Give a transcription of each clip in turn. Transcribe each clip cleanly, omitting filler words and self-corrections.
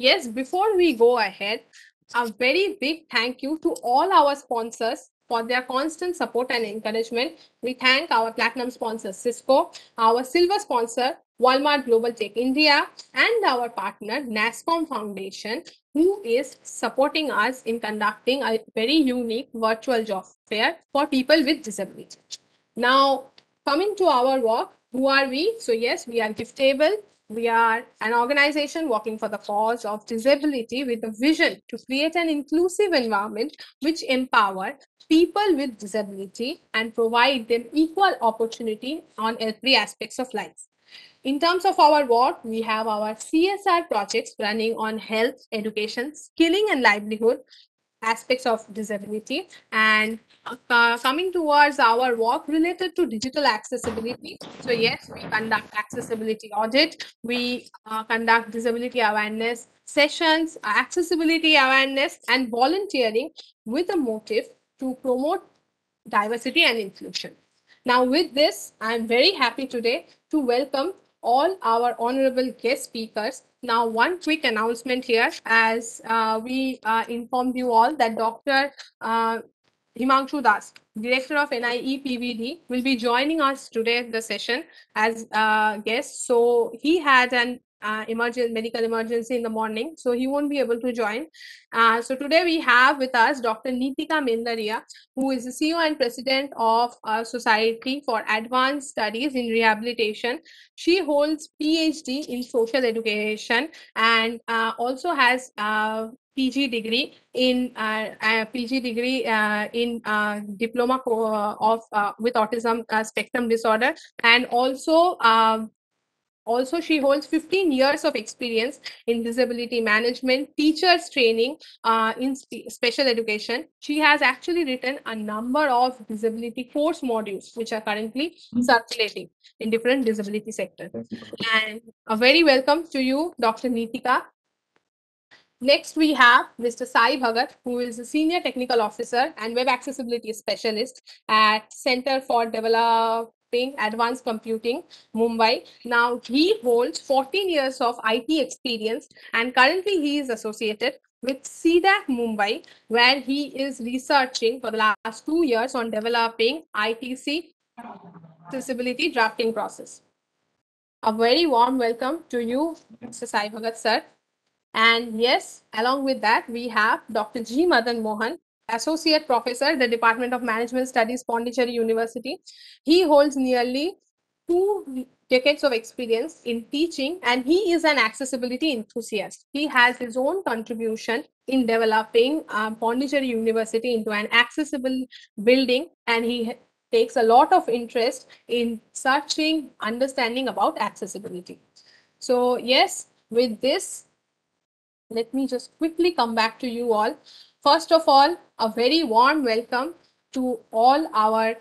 Yes, before we go ahead, a very big thank you to all our sponsors for their constant support and encouragement. We thank our platinum sponsor Cisco, our silver sponsor Walmart Global Tech India, and our partner NASCOM Foundation, who is supporting us in conducting a very unique virtual job fair for people with disability. Now, coming to our work, who are we? So, yes, we are GiftAbled. We are an organization working for the cause of disability with a vision to create an inclusive environment which empower people with disability and provide them equal opportunity on every aspects of life. In terms of our work, we have our CSR projects running on health, education, skilling, and livelihood aspects of disability. And coming towards our work related to digital accessibility, so yes, we conduct accessibility audit, we conduct disability awareness sessions, accessibility awareness, and volunteering with a motive to promote diversity and inclusion. Now, with this, I'm very happy today to welcome all our honorable guest speakers. Now, one quick announcement here as we informed you all that Dr. Uh, Himanshu Das, Director of NIE PVD, will be joining us today in the session as a guest. So he had an medical emergency in the morning, so he won't be able to join. So today we have with us Dr. Nitika Mendiratta, who is the CEO and President of Society for Advanced Studies in Rehabilitation. She holds PhD in Social Education and also has PG degree in diploma of with autism spectrum disorder, and also she holds 15 years of experience in disability management, teachers training in special education. She has actually written a number of disability course modules which are currently circulating in different disability sectors. And a very welcome to you, Dr. Nitika. Next, we have Mr. Sai Bhagat, who is a Senior Technical Officer and Web Accessibility Specialist at Center for Developing Advanced Computing, Mumbai. Now, he holds 14 years of IT experience and currently he is associated with C-DAC Mumbai, where he is researching for the last 2 years on developing ITC accessibility drafting process. A very warm welcome to you, Mr. Sai Bhagat, sir. And yes, along with that, we have Dr. G. Madan Mohan, Associate Professor, the Department of Management Studies, Pondicherry University. He holds nearly 2 decades of experience in teaching and he is an accessibility enthusiast. He has his own contribution in developing Pondicherry University into an accessible building, and he takes a lot of interest in searching, understanding about accessibility. So yes, with this, let me just quickly come back to you all. First of all, a very warm welcome to all our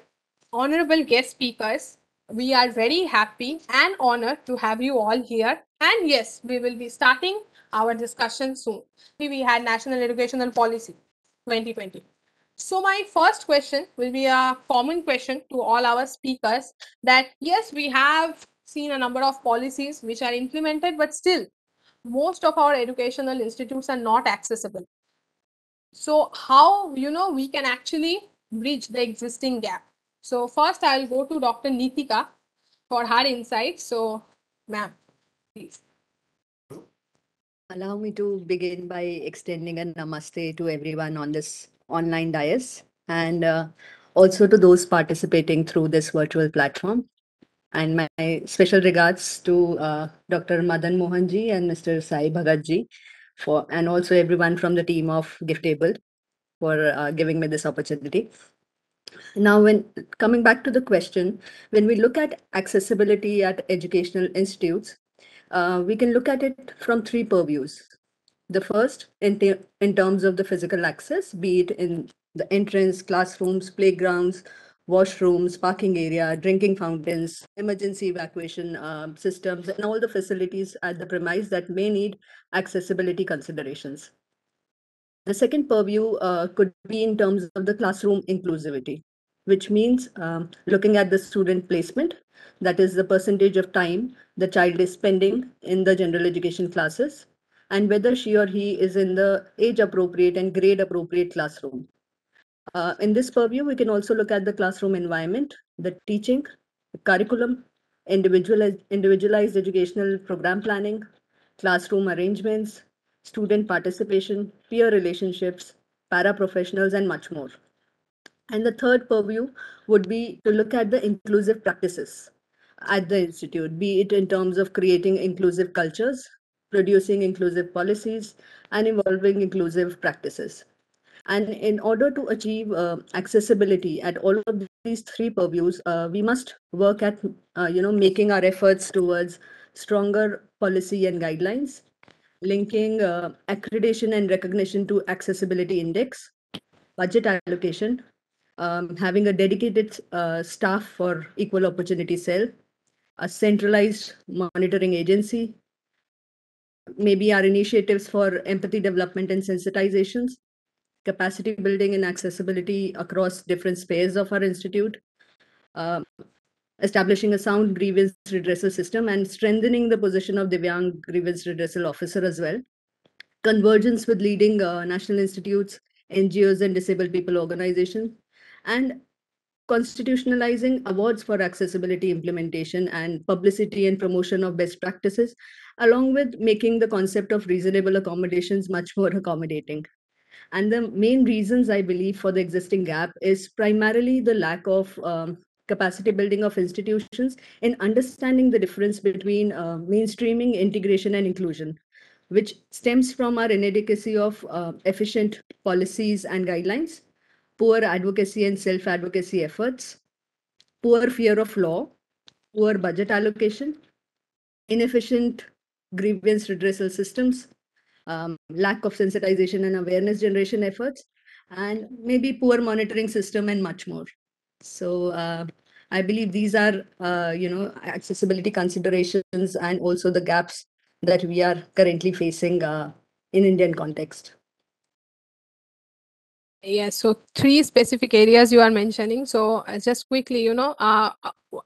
honorable guest speakers. We are very happy and honored to have you all here. And yes, we will be starting our discussion soon. We had National Educational Policy 2020. So my first question will be a common question to all our speakers that yes, we have seen a number of policies which are implemented, but still most of our educational institutes are not accessible. So how we can actually bridge the existing gap? So first I'll go to Dr. Nitika for her insights. So ma'am, please. Allow me to begin by extending a namaste to everyone on this online dais and also to those participating through this virtual platform. And my special regards to Dr. Madan Mohan ji and Mr. Sai Bhagat ji and also everyone from the team of GiftAbled for giving me this opportunity. Now, when coming back to the question, when we look at accessibility at educational institutes, we can look at it from three purviews. The first, in terms of the physical access, be it in the entrance, classrooms, playgrounds, washrooms, parking area, drinking fountains, emergency evacuation systems, and all the facilities at the premise that may need accessibility considerations. The second purview could be in terms of the classroom inclusivity, which means looking at the student placement, that is the percentage of time the child is spending in the general education classes, and whether she or he is in the age appropriate and grade appropriate classroom. In this purview, we can also look at the classroom environment, the teaching, the curriculum, individualized educational program planning, classroom arrangements, student participation, peer relationships, paraprofessionals, and much more. And the third purview would be to look at the inclusive practices at the institute, be it in terms of creating inclusive cultures, producing inclusive policies, and evolving inclusive practices. And in order to achieve accessibility at all of these three purviews, we must work at making our efforts towards stronger policy and guidelines, linking accreditation and recognition to accessibility index, budget allocation, having a dedicated staff for equal opportunity cell, a centralized monitoring agency, maybe our initiatives for empathy development and sensitizations, capacity building and accessibility across different spheres of our institute, uh, establishing a sound grievance redressal system and strengthening the position of Divyang grievance redressal officer as well, convergence with leading national institutes, NGOs, and disabled people organizations, and constitutionalizing awards for accessibility implementation and publicity and promotion of best practices, along with making the concept of reasonable accommodations much more accommodating. And the main reasons I believe for the existing gap is primarily the lack of capacity building of institutions in understanding the difference between mainstreaming, integration, and inclusion, which stems from our inadequacy of efficient policies and guidelines, poor advocacy and self advocacy efforts, poor fear of law, poor budget allocation, inefficient grievance redressal systems, lack of sensitization and awareness generation efforts, and maybe poor monitoring system and much more. So I believe these are, accessibility considerations and also the gaps that we are currently facing in Indian context. Yes, so three specific areas you are mentioning. So just quickly,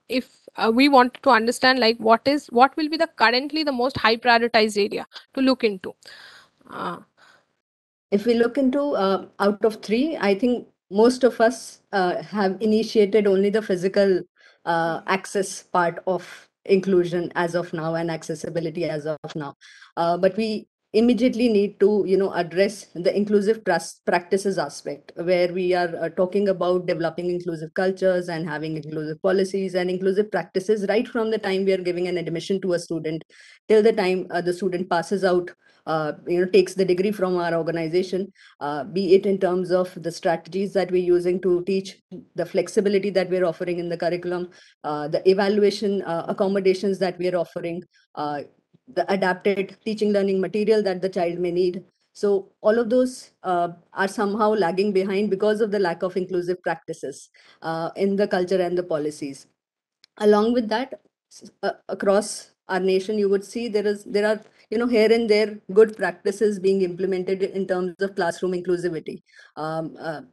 if we want to understand like what will be the currently the most high prioritized area to look into. Uh, If we look into out of three, I think most of us have initiated only the physical access part of inclusion as of now and accessibility as of now. But we immediately need to, address the inclusive practices aspect, where we are talking about developing inclusive cultures and having inclusive policies and inclusive practices right from the time we are giving an admission to a student till the time the student passes out, takes the degree from our organization, be it in terms of the strategies that we're using to teach, the flexibility that we're offering in the curriculum, the evaluation accommodations that we're offering, the adapted teaching learning material that the child may need. So all of those are somehow lagging behind because of the lack of inclusive practices in the culture and the policies. Along with that, across our nation, you would see there are, here and there good practices being implemented in terms of classroom inclusivity.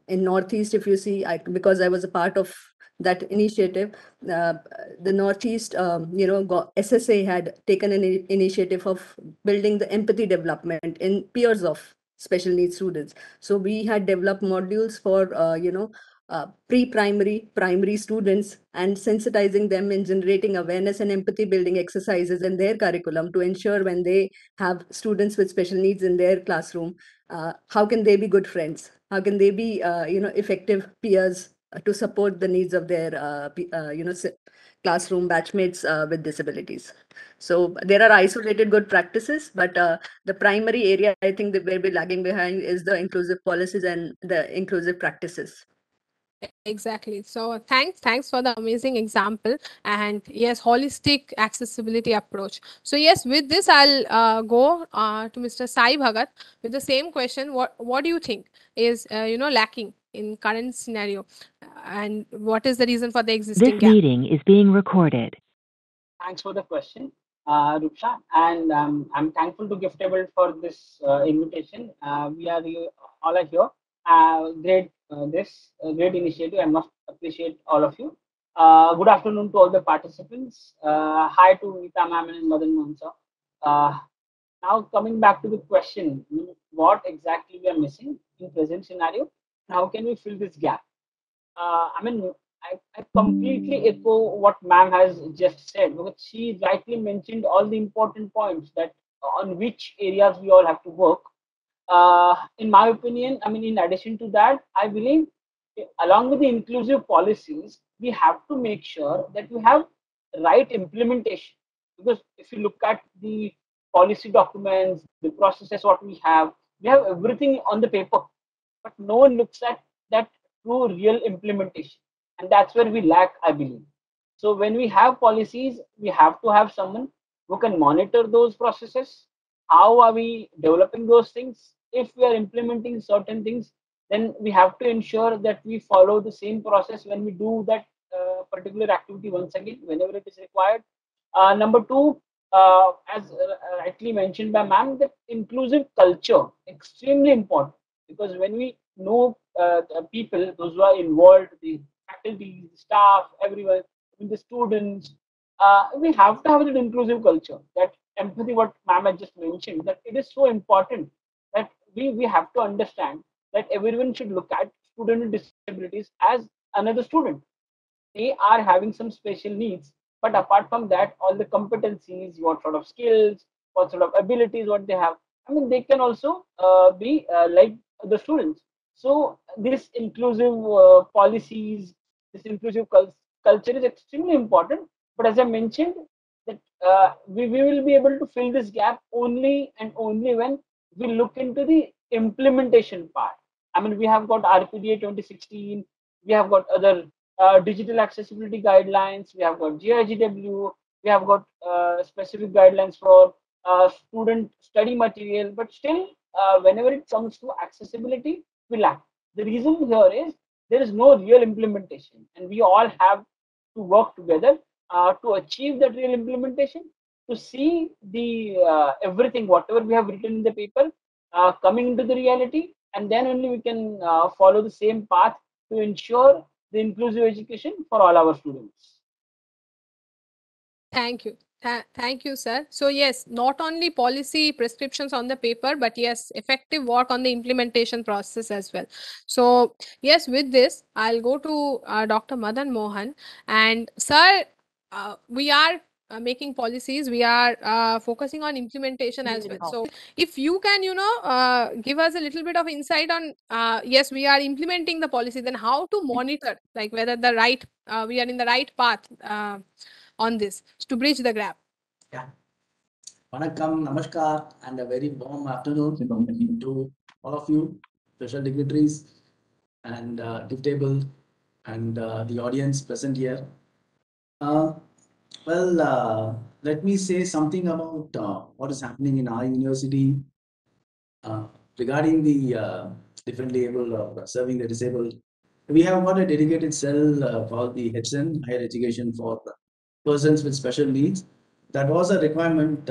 In Northeast, if you see, because I was a part of that initiative, uh, the Northeast, SSA had taken an initiative of building the empathy development in peers of special needs students. So we had developed modules for, pre-primary, primary students, and sensitizing them in generating awareness and empathy building exercises in their curriculum to ensure when they have students with special needs in their classroom, how can they be good friends? How can they be, effective peers to support the needs of their, classroom batchmates with disabilities? So there are isolated good practices, but the primary area I think that we're lagging behind is the inclusive policies and the inclusive practices. Exactly. So thanks for the amazing example. And yes, holistic accessibility approach. So yes, with this, I'll go to Mr. Sai Bhagat with the same question. What do you think is lacking in current scenario, and what is the reason for the This existing gap? meeting is being recorded. Thanks for the question, Ruksha, and I'm thankful to GiftAbled for this invitation. We are all are here. Great initiative. I must appreciate all of you. Good afternoon to all the participants. Hi to Nita ma'am and Madan Mohan sir. Now coming back to the question, what exactly we are missing in present scenario, and how can we fill this gap? I mean, I completely echo what ma'am has just said, because she rightly mentioned all the important points that on which areas we all have to work. In my opinion, I mean, in addition to that, I believe along with the inclusive policies, we have to make sure that we have right implementation. Because if you look at the policy documents, the processes, what we have everything on the paper, but no one looks at that true real implementation, and that's where we lack, I believe. So when we have policies, we have to have someone who can monitor those processes. How are we developing those things? If we are implementing certain things, then we have to ensure that we follow the same process when we do that particular activity once again, whenever it is required. Number two, as rightly mentioned by ma'am, that inclusive culture extremely important, because when we know the people, those who are involved, the faculty, the staff, everyone, even the students, we have to have that inclusive culture, that empathy, what ma'am had just mentioned, that it is so important that we have to understand that everyone should look at student with disabilities as another student. They are having some special needs, but apart from that, all the competencies, what sort of skills, what sort of abilities, what they have, I mean, they can also be like the students. So this inclusive policies, this inclusive culture is extremely important. But as I mentioned, that we will be able to fill this gap only and only when we look into the implementation part. I mean, we have got RPDA 2016, we have got other digital accessibility guidelines, we have got GIGW, we have got specific guidelines for student study material, but still, whenever it comes to accessibility, we lack. The reason here is there is no real implementation, and we all have to work together to achieve that real implementation, to see the everything, whatever we have written in the paper, coming into the reality, and then only we can follow the same path to ensure the inclusive education for all our students. Thank you. Thank you, sir. So yes, not only policy prescriptions on the paper, but yes, effective work on the implementation process as well. So yes, with this, I'll go to Dr. Madan Mohan. And sir, we are making policies. We are focusing on implementation as well. So if you can, give us a little bit of insight on, yes, we are implementing the policy, then how to monitor, like whether the right, we are in the right path. On this to bridge the gap. Yeah. Vanakkam, Namaskar, and a very warm afternoon to all of you, special dignitaries, and GiftAbled, and the audience present here. Uh, let me say something about what is happening in our university uh, regarding the differently able or serving the disabled. We have got a dedicated cell called the HN, Higher Education for Persons with Special Needs. That was a requirement,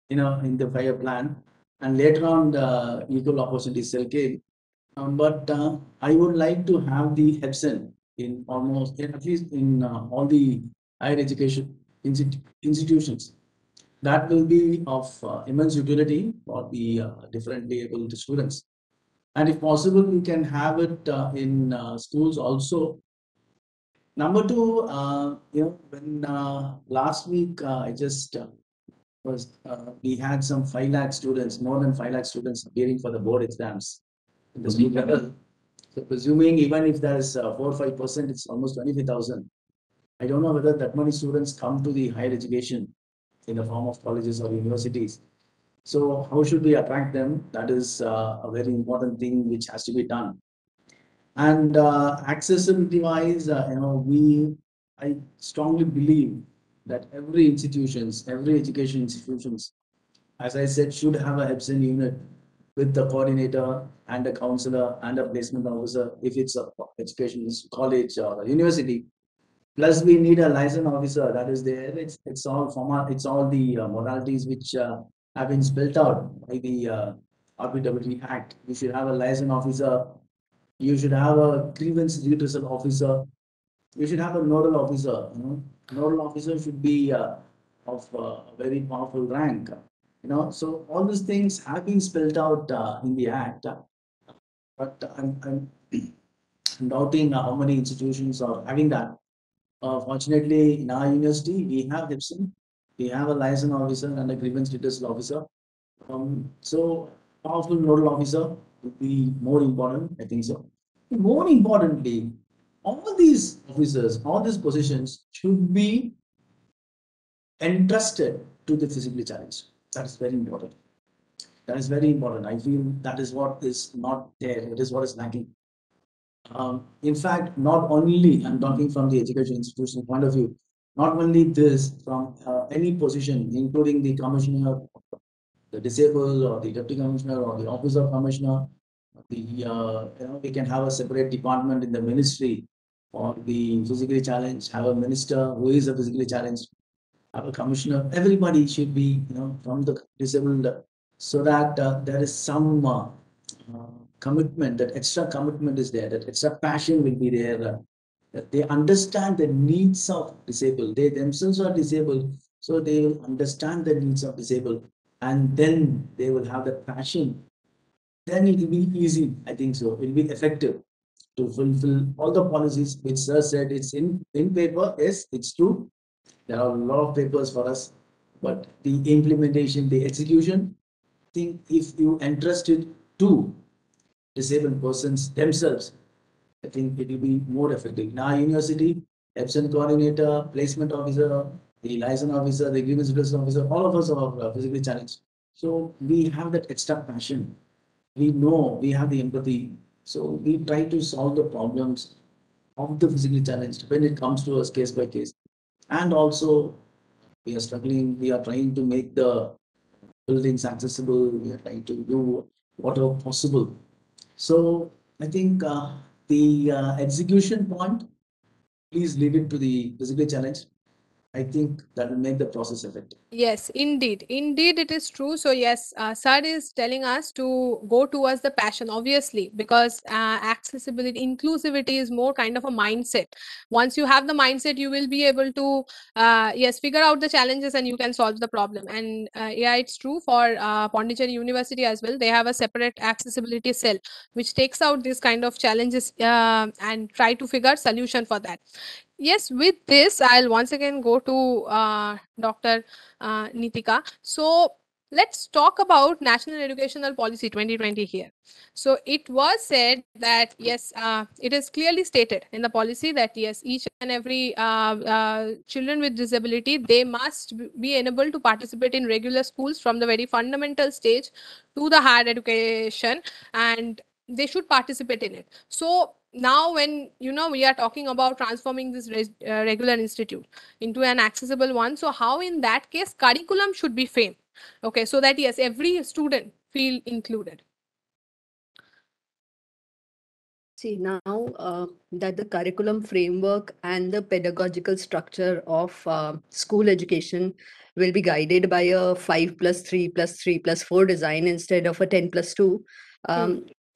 in the fire plan, and later on the equal opportunity cell came. But I would like to have the HEPSEN in almost, at least in all the higher education institutions. That will be of immense utility for the differently able students. And if possible, we can have it in schools also. Number two, when last week I just we had some 5 lakh students, more than 5 lakh students appearing for the board exams in the school level. So presuming even if there's 4 or 5%, it's almost 25,000. I don't know whether that many students come to the higher education in the form of colleges or universities. So how should we attract them? That is a very important thing which has to be done. And accessibility wise, I strongly believe that every education institutions, as I said, should have a HEPSIN unit with the coordinator and a counselor and a placement officer if it's a education college or a university. Plus, we need a license officer that is there. It's all formal. It's all the modalities which have been spelled out by the RPWD Act. You should have a license officer. You should have a grievance redressal officer. You should have a nodal officer. Nodal officer should be of a very powerful rank. So all these things have been spelled out in the act, but I'm doubting how many institutions are having that. Fortunately, in our university, we have HIPSIN, we have a liaison officer and a grievance redressal officer. So powerful nodal officer would be more important, I think so. More importantly, all these officers, all these positions should be entrusted to the physically challenged. That is very important. That is very important. I feel that is what is not there. It is what is lacking. In fact, not only I'm talking from the education institution point of view, not only this from any position, including the commissioner, the disabled, or the deputy commissioner, or the office of commissioner, we can have a separate department in the ministry for the physically challenged. Have a minister who is a physically challenged. Have a commissioner. Everybody should be from the disabled, so that there is some commitment. That extra commitment is there. That extra passion will be there. That they understand the needs of disabled. They themselves are disabled, so they will understand the needs of disabled, and then they will have that passion. Then it will be easy. I think so. It will be effective to fulfill all the policies which Sir said. It's in paper. Yes, it's true. There are a lot of papers for us, but the implementation, the execution, I think if you entrust it to disabled persons themselves, I think it will be more effective. In our university, absent coordinator, placement officer, the liaison officer, the grievance redressal officer, all of us are physically challenged. So we have that extra passion. We know we have the empathy. So we try to solve the problems of the physically challenged when it comes to us case by case. And also we are struggling, we are trying to make the buildings accessible, we are trying to do whatever possible. So I think the execution point, please leave it to the physically challenged. I think that will make the process effective. Yes, indeed. Indeed, it is true. So, yes, Sir is telling us to go towards the passion, obviously, because accessibility, inclusivity is more kind of a mindset. Once you have the mindset, you will be able to, yes, figure out the challenges and you can solve the problem. And yeah, it's true for Pondicherry University as well. They have a separate accessibility cell which takes out these kind of challenges and try to figure solution for that. Yes, with this, I'll once again go to Dr. Nitika. So let's talk about National Educational Policy 2020 here. So it was said that yes, it is clearly stated in the policy that yes, each and every children with disability, they must be enabled to participate in regular schools from the very fundamental stage to the higher education, and they should participate in it. So now when we are talking about transforming this regular institute into an accessible one, so how in that case curriculum should be framed, okay, so that yes, every student feel included. See, now that the curriculum framework and the pedagogical structure of school education will be guided by a 5+3+3+4 design instead of a 10+2,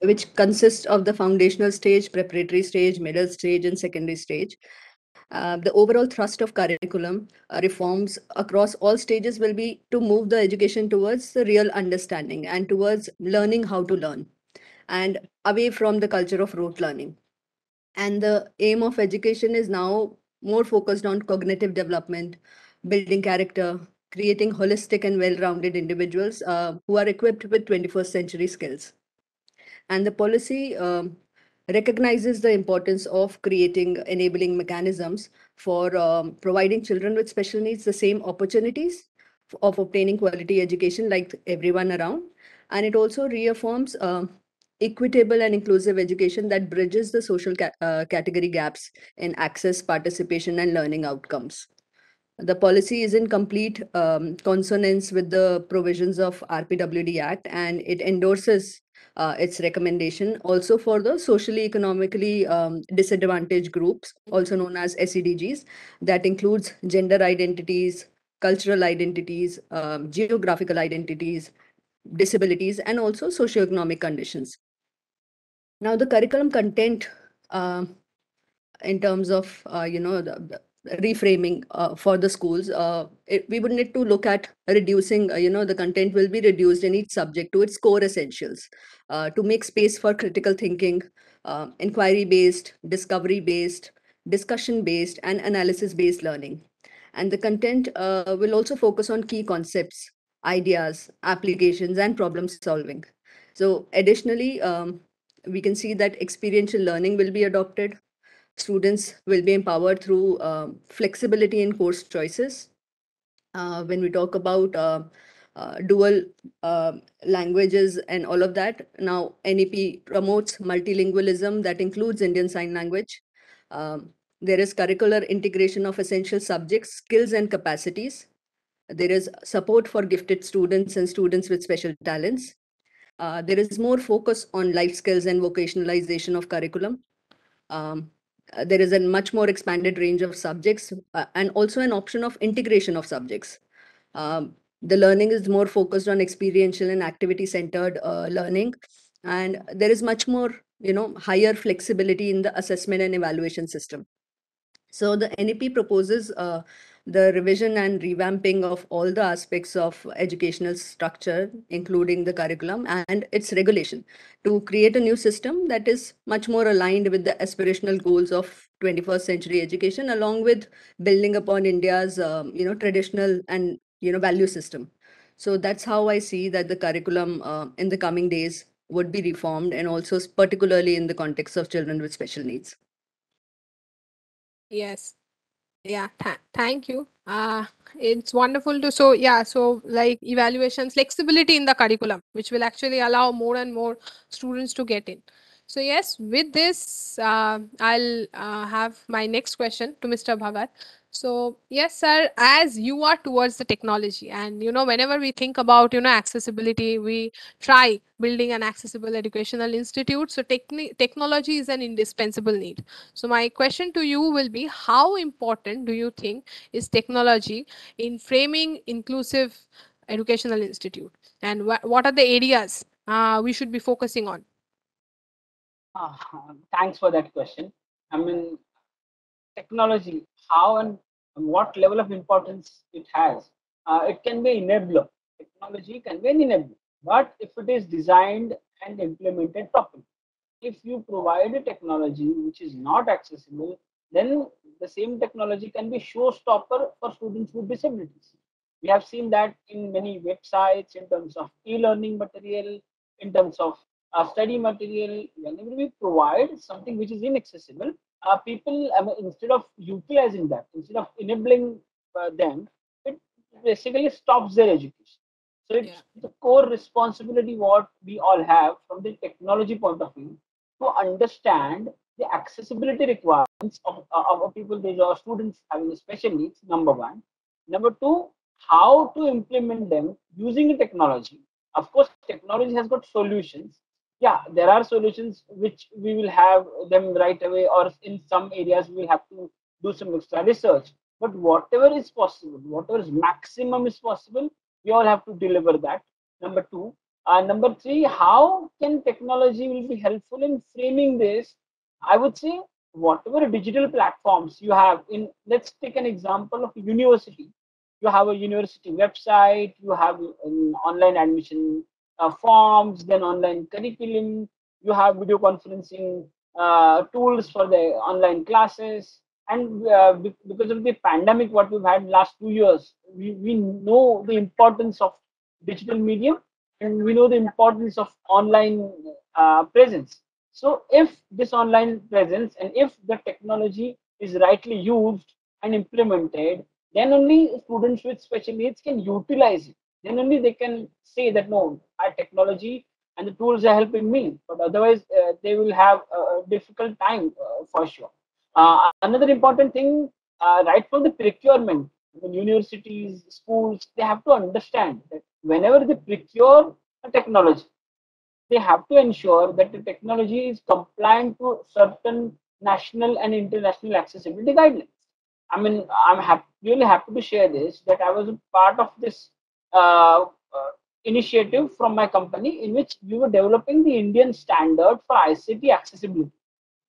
which consists of the foundational stage, preparatory stage, middle stage, and secondary stage. The overall thrust of curriculum reforms across all stages will be to move the education towards the real understanding and towards learning how to learn, and away from the culture of rote learning. And the aim of education is now more focused on cognitive development, building character, creating holistic and well-rounded individuals who are equipped with 21st century skills. And the policy recognizes the importance of creating enabling mechanisms for providing children with special needs the same opportunities of obtaining quality education like everyone around. And it also reaffirms equitable and inclusive education that bridges the social category gaps in access, participation, and learning outcomes. The policy is in complete consonance with the provisions of RPWD Act, and it endorses its recommendation also for the socially economically disadvantaged groups, also known as SEDGs, that includes gender identities, cultural identities, geographical identities, disabilities, and also socioeconomic conditions. Now, the curriculum content in terms of reframing for the schools. We would need to look at reducing, the content will be reduced in each subject to its core essentials, to make space for critical thinking, inquiry based, discovery based, discussion based, and analysis based learning. And the content will also focus on key concepts, ideas, applications, and problem solving. So, additionally, we can see that experiential learning will be adopted. Students will be empowered through flexibility in course choices. When we talk about dual languages and all of that, now NEP promotes multilingualism that includes Indian Sign Language. There is curricular integration of essential subjects, skills, and capacities. There is support for gifted students and students with special talents. There is more focus on life skills and vocationalization of curriculum. um, there is a much more expanded range of subjects, and also an option of integration of subjects. The learning is more focused on experiential and activity centered learning, and there is much more, higher flexibility in the assessment and evaluation system. So the NEP proposes the revision and revamping of all the aspects of educational structure, including the curriculum and its regulation, to create a new system that is much more aligned with the aspirational goals of 21st century education, along with building upon India's, traditional and, value system. So that's how I see that the curriculum in the coming days would be reformed, and also particularly in the context of children with special needs. Yes. Yeah, thank you. It's wonderful to so like evaluations, flexibility in the curriculum, which will actually allow more and more students to get in. So yes, with this, I'll have my next question to Mr. Bhagat. So yes, sir, as you are towards the technology, and whenever we think about accessibility, we try building an accessible educational institute. So technology is an indispensable need. So my question to you will be, how important do you think is technology in framing inclusive educational institute, and what are the areas we should be focusing on? Uh, Thanks for that question. I mean, technology, how and what level of importance it has. It can be enabler. Technology can be an enabler, but if it is designed and implemented properly, if you provide a technology which is not accessible, then the same technology can be showstopper for students with disabilities. We have seen that in many websites in terms of e-learning material, in terms of study material. Whenever we provide something which is inaccessible, people, I mean, instead of utilizing that, instead of enabling them, it basically stops their education. So Yeah. it's the core responsibility what we all have from the technology point of view to understand the accessibility requirements of people, these are students having special needs, number one. Number two, how to implement them using technology. Of course, technology has got solutions. Yeah, there are solutions which we will have them right away, or in some areas we will have to do some extra research. But whatever is possible, whatever is maximum is possible, we all have to deliver that. Number two. Number three, how can technology will be helpful in framing this? I would say whatever digital platforms you have in, let's take an example of university. You have a university website, you have an online admission forms, then online curriculum, you have video conferencing tools for the online classes. And because of the pandemic, what we've had last 2 years, we know the importance of digital medium, and we know the importance of online presence. So if this online presence and if the technology is rightly used and implemented, then only students with special needs can utilize it. Then only they can say that no, my technology and the tools are helping me. But otherwise, they will have a difficult time for sure. Another important thing, right from the procurement, when universities, schools, they have to understand that whenever they procure a technology, they have to ensure that the technology is compliant to certain national and international accessibility guidelines. I mean, really happy to share this that I was a part of this initiative from my company in which we were developing the Indian standard for ICT accessibility.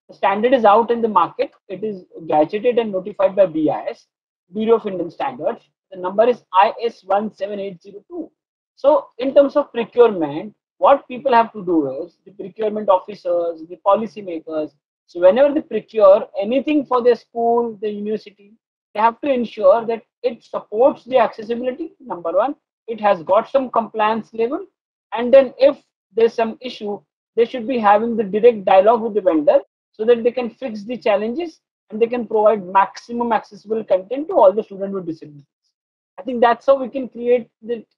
The standard is out in the market. It is gadgeted and notified by BIS, Bureau of Indian Standards. The number is IS 17802. So, in terms of procurement, what people have to do is the procurement officers, the policy makers. So, whenever they procure anything for their school, the university, they have to ensure that it supports the accessibility. Number one, it has got some compliance level, and then if there's some issue, they should be having the direct dialogue with the vendor so that they can fix the challenges and they can provide maximum accessible content to all the students with disabilities. I think that's how we can create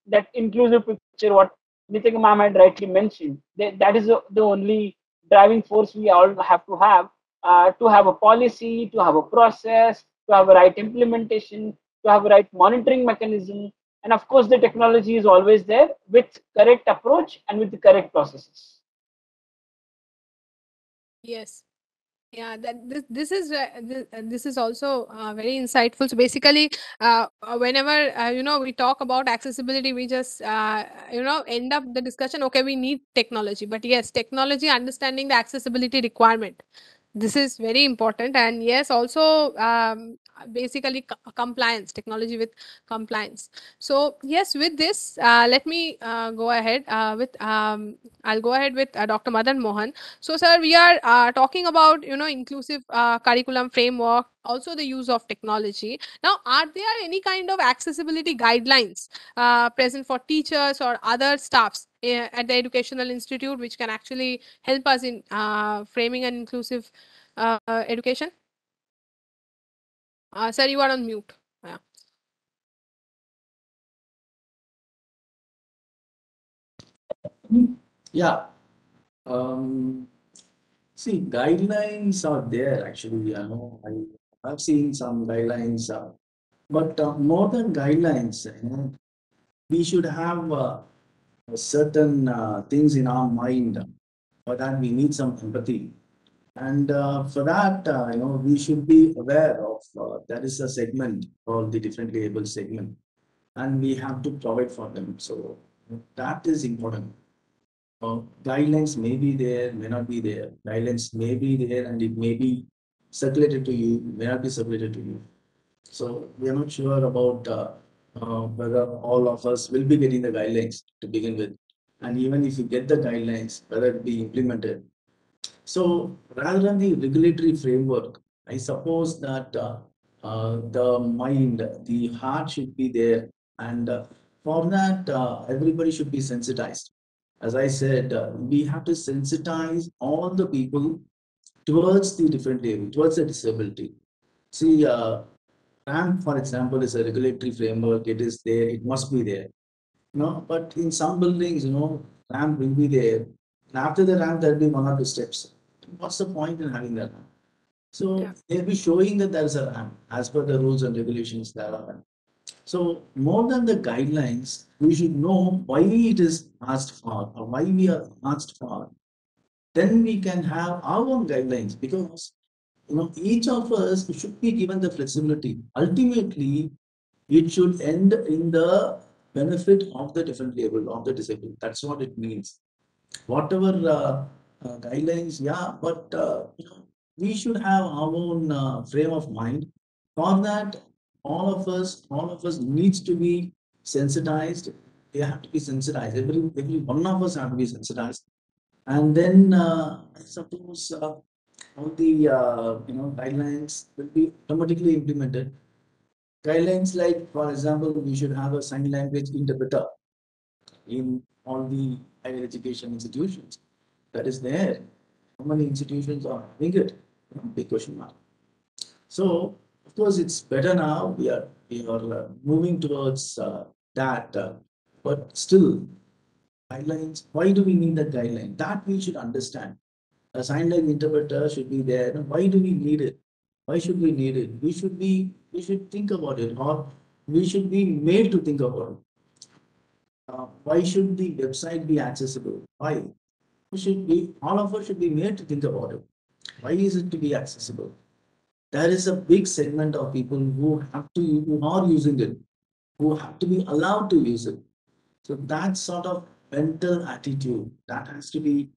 that inclusive picture. What Nitika ma'am had rightly mentioned, that is the only driving force we all have to have a policy, to have a process, to have a right implementation, to have a right monitoring mechanism, and of course the technology is always there with correct approach and with the correct processes. Yes. Yeah, this is also very insightful. So basically, whenever we talk about accessibility, we just end up the discussion. Okay, we need technology, but yes, technology understanding the accessibility requirement. This is very important, and yes, also basically compliance technology with compliance. So yes, with this, let me go ahead with I'll go ahead with Dr. Madan Mohan. So, sir, we are talking about inclusive curriculum framework, also the use of technology. Now, are there any kind of accessibility guidelines present for teachers or other staffs at the educational institute, which can actually help us in framing an inclusive education? Sir, you are on mute. Yeah. Yeah. Um, See, guidelines are there actually. I've seen some guidelines, but more than guidelines, we should have certain things in our mind. For that, we need some empathy, and for that, we should be aware of there is a segment called the differently able segment, and we have to provide for them. So that is important. Guidelines may be there, may not be there. Guidelines may be there and it may be circulated to you, may not be circulated to you. So we are not sure about whether all of us will be getting the guidelines to begin with. And even if you get the guidelines, whether it be implemented. So rather than the regulatory framework, I suppose that the mind, the heart should be there. And for that, everybody should be sensitized. As I said, we have to sensitize all the people towards the different level, towards the disability. See, RAM, for example, is a regulatory framework. It is there. It must be there. But in some buildings, ramp will be there. And after the ramp, there'll be one or two steps. What's the point in having that ramp? So Yeah. they'll be showing that there's a ramp as per the rules and regulations there are. So more than the guidelines, we should know why it is asked for or why we are asked for. Then we can have our own guidelines because each of us should be given the flexibility. Ultimately, it should end in the benefit of the different label of the disabled. That's what it means. Whatever guidelines, yeah, but we should have our own frame of mind. For that, all of us needs to be sensitized. They have to be sensitized. Every one of us have to be sensitized. And then I suppose all the guidelines will be automatically implemented. Guidelines like, for example, we should have a sign language interpreter in all the higher education institutions. That is there. How many institutions are having it? Big question mark. So, of course, it's better now. We are moving towards that, but still, guidelines. Why do we need that guideline? That we should understand. A sign language interpreter should be there. Why do we need it? Why should we need it? We should think about it, or we should be made to think about it. Why should the website be accessible? Why? We should be, all of us should be made to think about it. Why is it to be accessible? There is a big segment of people who are using it, who have to be allowed to use it. So that sort of mental attitude that has to be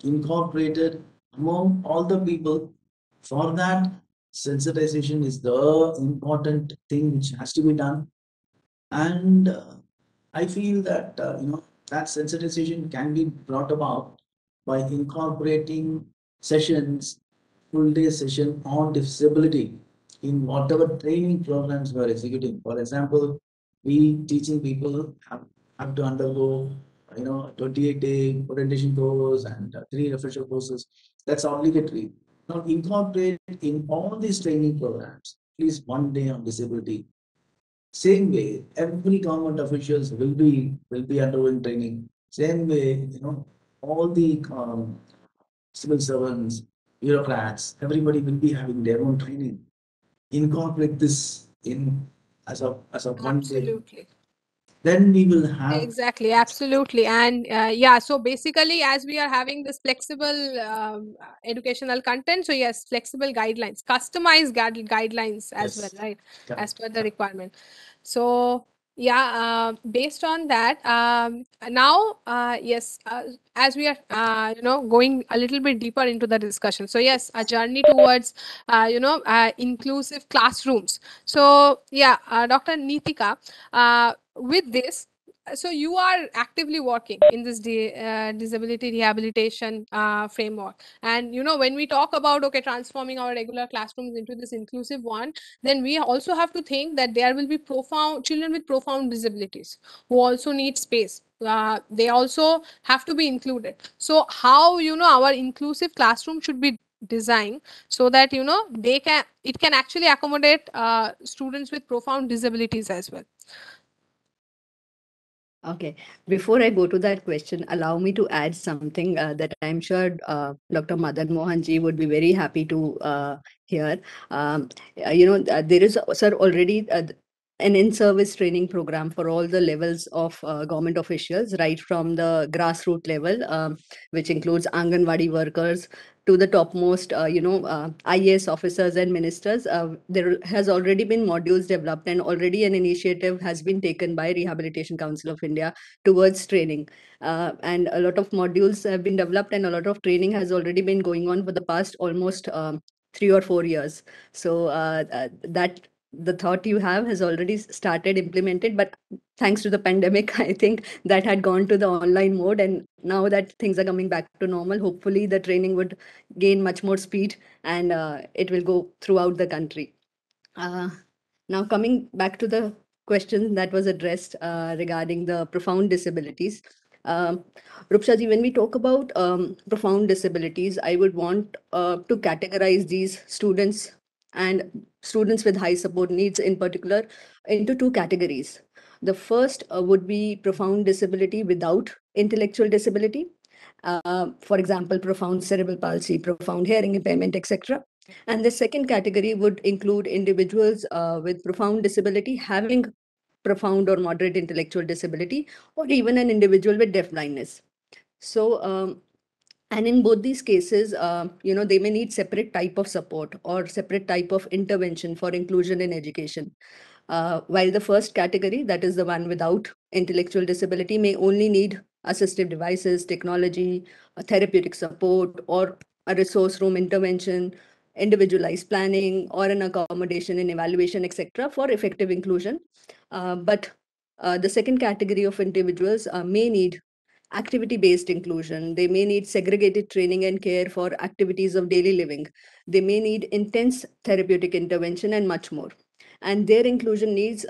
incorporated among all the people. For that, sensitization is the important thing which has to be done. And I feel that that sensitization can be brought about by incorporating sessions, full day session on disability in whatever training programs we are executing. For example, we teaching people have to undergo 28-day orientation course and 3 refresher courses. That's obligatory. Now incorporate in all these training programs at least 1 day on disability. Same way, every government officials will be undergoing training. Same way, all the civil servants, bureaucrats, everybody will be having their own training. Incorporate this in as a 1 day. Absolutely. Then we will have Exactly, absolutely. And yeah, so basically, as we are having this flexible educational content, so yes, flexible guidelines, customized guidelines as well, yes, right? As correct. per the requirement. So yeah, based on that, now yes, as we are going a little bit deeper into the discussion. So yes, a journey towards inclusive classrooms. So yeah, Dr. Nitika, with this, so you are actively working in this disability rehabilitation framework, and when we talk about, okay, transforming our regular classrooms into this inclusive one, then we also have to think that there will be profound children with profound disabilities who also need space. They also have to be included. So how our inclusive classroom should be designed so that it can actually accommodate students with profound disabilities as well. Okay. Before I go to that question, allow me to add something that I'm sure Dr. Madan Mohan ji would be very happy to hear. Um, there is, sir, already an in-service training program for all the levels of government officials, right from the grassroots level, which includes Anganwadi workers, to the topmost, IAS officers and ministers. There has already been modules developed, and already an initiative has been taken by Rehabilitation Council of India towards training. And a lot of modules have been developed, and a lot of training has already been going on for the past almost 3 or 4 years. So that the thought you have has already started implemented, but thanks to the pandemic, I think that had gone to the online mode, and now that things are coming back to normal, hopefully the training would gain much more speed, and it will go throughout the country. Uh, Now, coming back to the question that was addressed regarding the profound disabilities. Um, Rupsha ji, when we talk about profound disabilities, I would want to categorize these students and students with high support needs in particular into two categories. The first would be profound disability without intellectual disability. For example, profound cerebral palsy, profound hearing impairment, etc. And the second category would include individuals with profound disability having profound or moderate intellectual disability, or even an individual with deaf blindness. So, and in both these cases, they may need separate type of support or separate type of intervention for inclusion in education. While the first category, that is the one without intellectual disability, may only need assistive devices, technology, a therapeutic support, or a resource room intervention, individualized planning, or an accommodation and evaluation, etc., for effective inclusion. But the second category of individuals may need activity based inclusion. They may need segregated training and care for activities of daily living. They may need intense therapeutic intervention and much more. And their inclusion needs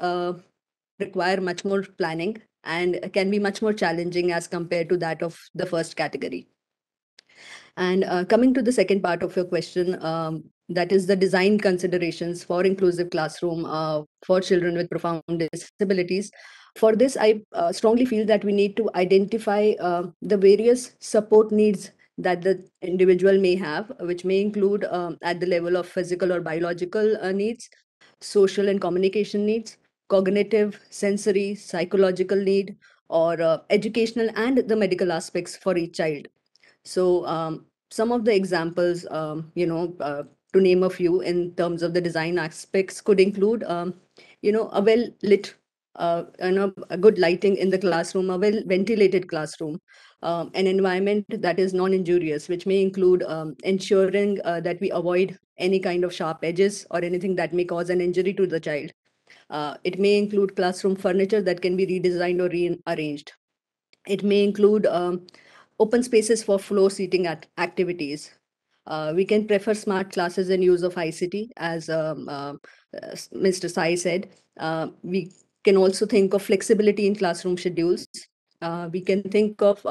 require much more planning and can be much more challenging as compared to that of the first category. And coming to the second part of your question, that is the design considerations for inclusive classroom for children with profound disabilities. For this, I strongly feel that we need to identify the various support needs that the individual may have, which may include at the level of physical or biological needs, social and communication needs, cognitive, sensory, psychological need, or educational and the medical aspects for each child. So some of the examples, to name a few in terms of the design aspects could include, a well lit a good lighting in the classroom, a well ventilated classroom, an environment that is non-injurious, which may include ensuring that we avoid any kind of sharp edges or anything that may cause an injury to the child. It may include classroom furniture that can be redesigned or rearranged. It may include open spaces for floor seating activities. We can prefer smart classes and use of ICT, as Mr. Sai said. We can also think of flexibility in classroom schedules. We can think of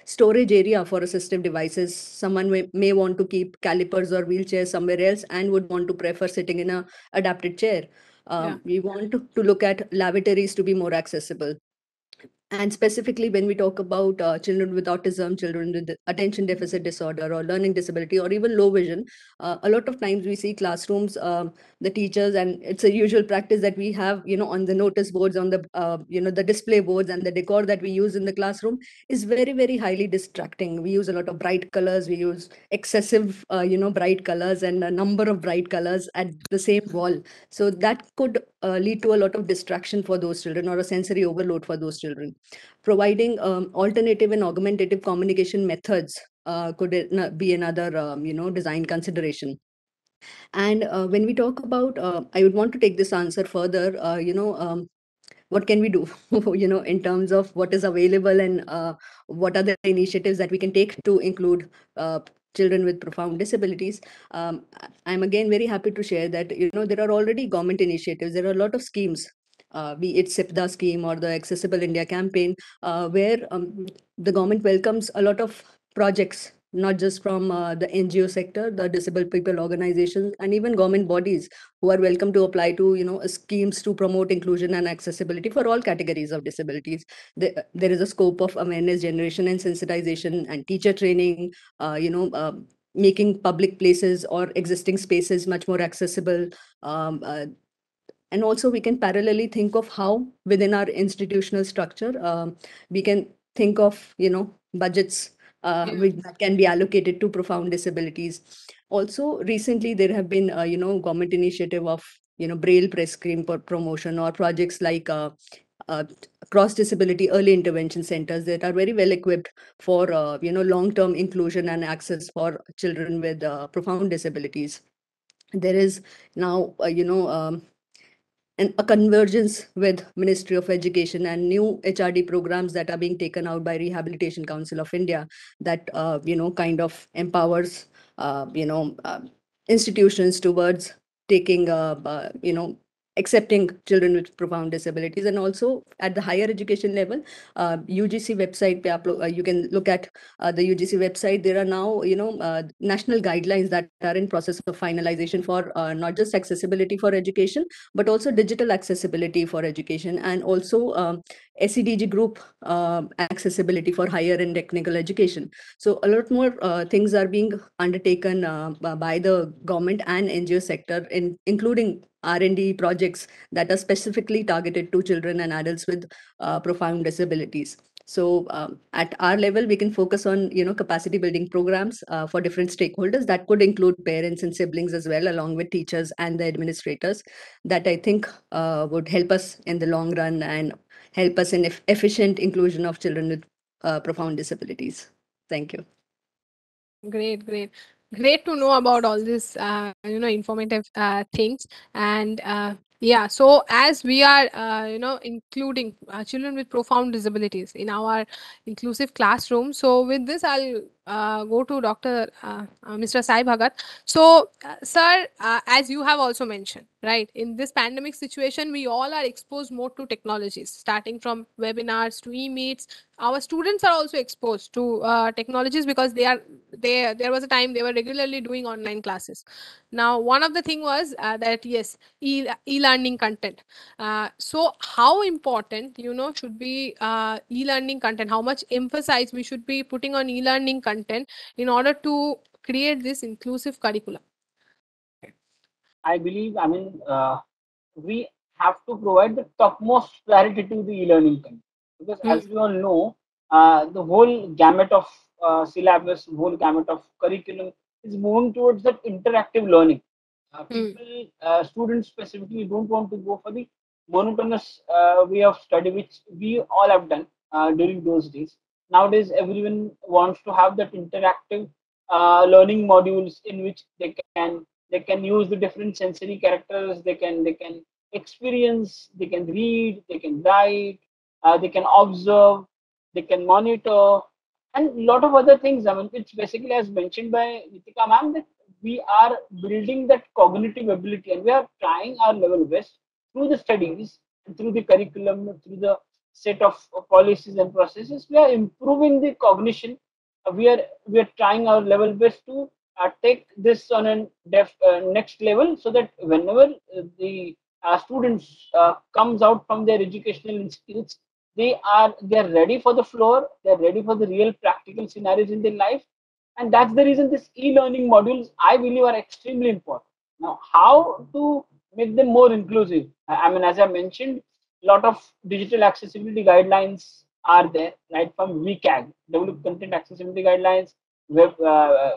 storage area for assistive devices. Someone may want to keep calipers or wheelchairs somewhere else and would want to prefer sitting in a adapted chair. We want to look at lavatories to be more accessible. And specifically, when we talk about children with autism, children with attention deficit disorder, or learning disability, or even low vision, a lot of times we see classrooms, the teachers, and it's a usual practice that we have, on the notice boards, on the, the display boards, and the decor that we use in the classroom is very, very highly distracting. We use a lot of bright colors. We use excessive, bright colors and a number of bright colors at the same wall. So that could lead to a lot of distraction for those children or a sensory overload for those children. Providing alternative and augmentative communication methods could be another design consideration. And when we talk about, I would want to take this answer further, what can we do in terms of what is available, and what are the initiatives that we can take to include children with profound disabilities. I'm again very happy to share that there are already government initiatives. There are a lot of schemes, be it SIPDA scheme or the Accessible India campaign, where the government welcomes a lot of projects, not just from the NGO sector, the disabled people organizations, and even government bodies, who are welcome to apply to schemes to promote inclusion and accessibility for all categories of disabilities. There is a scope of awareness generation and sensitization and teacher training, making public places or existing spaces much more accessible. And also we can parallelly think of how within our institutional structure we can think of budgets that can be allocated to profound disabilities. Also recently there have been government initiative of braille press screen promotion, or projects like uh, cross disability early intervention centers that are very well equipped for long term inclusion and access for children with profound disabilities. There is now and a convergence with Ministry of Education and new HRD programs that are being taken out by Rehabilitation Council of India, that kind of empowers institutions towards taking accepting children with profound disabilities. And also at the higher education level, UGC website you can look at the UGC website. There are now national guidelines that are in process of finalization for not just accessibility for education, but also digital accessibility for education, and also SEDG group accessibility for higher and technical education. So a lot more things are being undertaken by the government and NGO sector, including R&D projects that are specifically targeted to children and adults with profound disabilities. So at our level, we can focus on capacity building programs for different stakeholders that could include parents and siblings as well, along with teachers and the administrators, that I think would help us in the long run and help us in efficient inclusion of children with profound disabilities. Thank you. Great, great. Great to know about all this, informative things. And yeah, so as we are, including children with profound disabilities in our inclusive classroom. So with this, I'll go to Dr. Mr. Sai Bhagat. So, sir, as you have also mentioned, right, in this pandemic situation, we all are exposed more to technologies, starting from webinars to e-meets. Our students are also exposed to technologies because there was a time they were regularly doing online classes. Now one of the thing was that yes, e-learning content. So how important should be e-learning content, how much emphasis we should be putting on e-learning content in order to create this inclusive curriculum? I believe, we have to provide the topmost priority to the e-learning content, because as we all know, the whole gamut of syllabus, whole gamut of curriculum is moving towards that interactive learning. People, students specifically, don't want to go for the monotonous way of study, which we all have done during those days. Nowadays, everyone wants to have that interactive learning modules in which they can use the different sensory characters. They can experience, they can read, they can write, they can observe, they can monitor, and a lot of other things. I mean, it's basically as mentioned by Nitika ma'am that we are building that cognitive ability, and we are trying our level best through the studies, through the curriculum, through the set of policies and processes. We are improving the cognition. We are trying our level best to take this on a next level, so that whenever the students comes out from their educational institutes, they are ready for the floor, they're ready for the real practical scenarios in their life. And that's the reason this e-learning modules, I believe, are extremely important. Now, how to make them more inclusive? I mean, as I mentioned, a lot of digital accessibility guidelines are there, right? From WCAG, develop content accessibility guidelines. Web,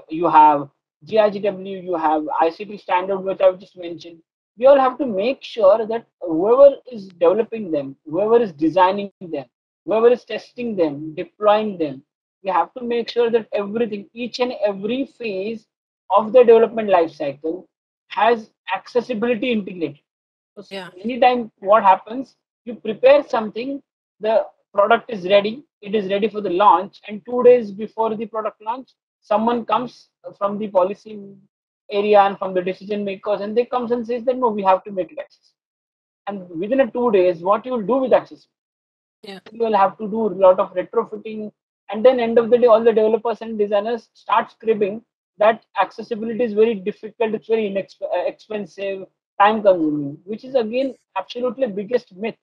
you have GIGW, you have ICT standard, which I've just mentioned. We all have to make sure that whoever is developing them, whoever is designing them, whoever is testing them, deploying them, we have to make sure that everything, each and every phase of the development life cycle has accessibility integrated. So Yeah. anytime what happens, you prepare something, the product is ready, it is ready for the launch, and 2 days before the product launch, someone comes from the policy area and from the decision makers, and they comes and says that no, we have to make it accessible. And within a 2 days, what you will do with accessibility? Yeah. You will have to do a lot of retrofitting, and then end of the day, all the developers and designers start scribbling that accessibility is very difficult, it's very expensive, time consuming, which is again absolutely biggest myth.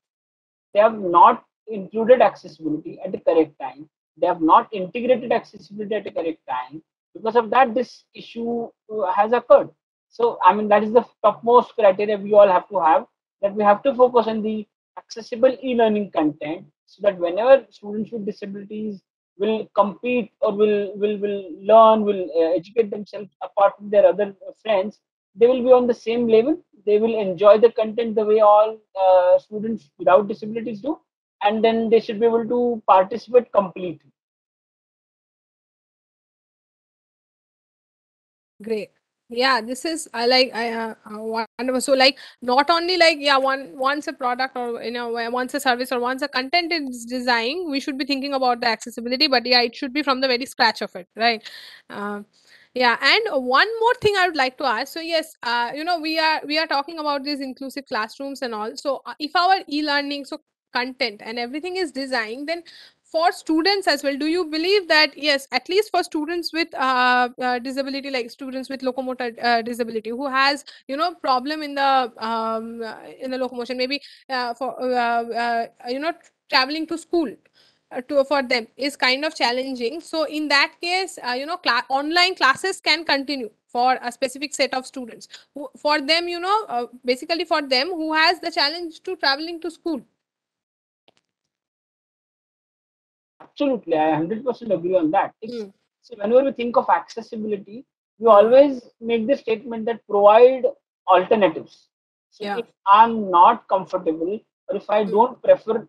They have not included accessibility at the correct time, they have not integrated accessibility at the correct time. Because of that, this issue has occurred. So I mean, that is the topmost criteria we all have to have, that we have to focus on the accessible e-learning content, so that whenever students with disabilities will compete or will learn, will educate themselves apart from their other friends, they will be on the same level, they will enjoy the content the way all students without disabilities do, and then they should be able to participate completely. Great. Yeah, this is I like I wonderful. So like not only like yeah once a product or once a service or once a content is designed, we should be thinking about the accessibility. But yeah, it should be from the very scratch of it, right? Uh, yeah, and one more thing I would like to ask. So yes, we are talking about these inclusive classrooms and all. So if our e-learning so content and everything is designed, then for students as well, do you believe that yes, at least for students with disability, like students with locomotor disability who has problem in the locomotion, maybe for traveling to school for them is kind of challenging. So in that case, online classes can continue for a specific set of students for them, basically for them who has the challenge to traveling to school. Absolutely, I 100% agree on that. It's Hmm. so whenever we think of accessibility, we Hmm. always make the statement that provide alternatives. So Yeah. if I'm not comfortable, or if I Hmm. don't prefer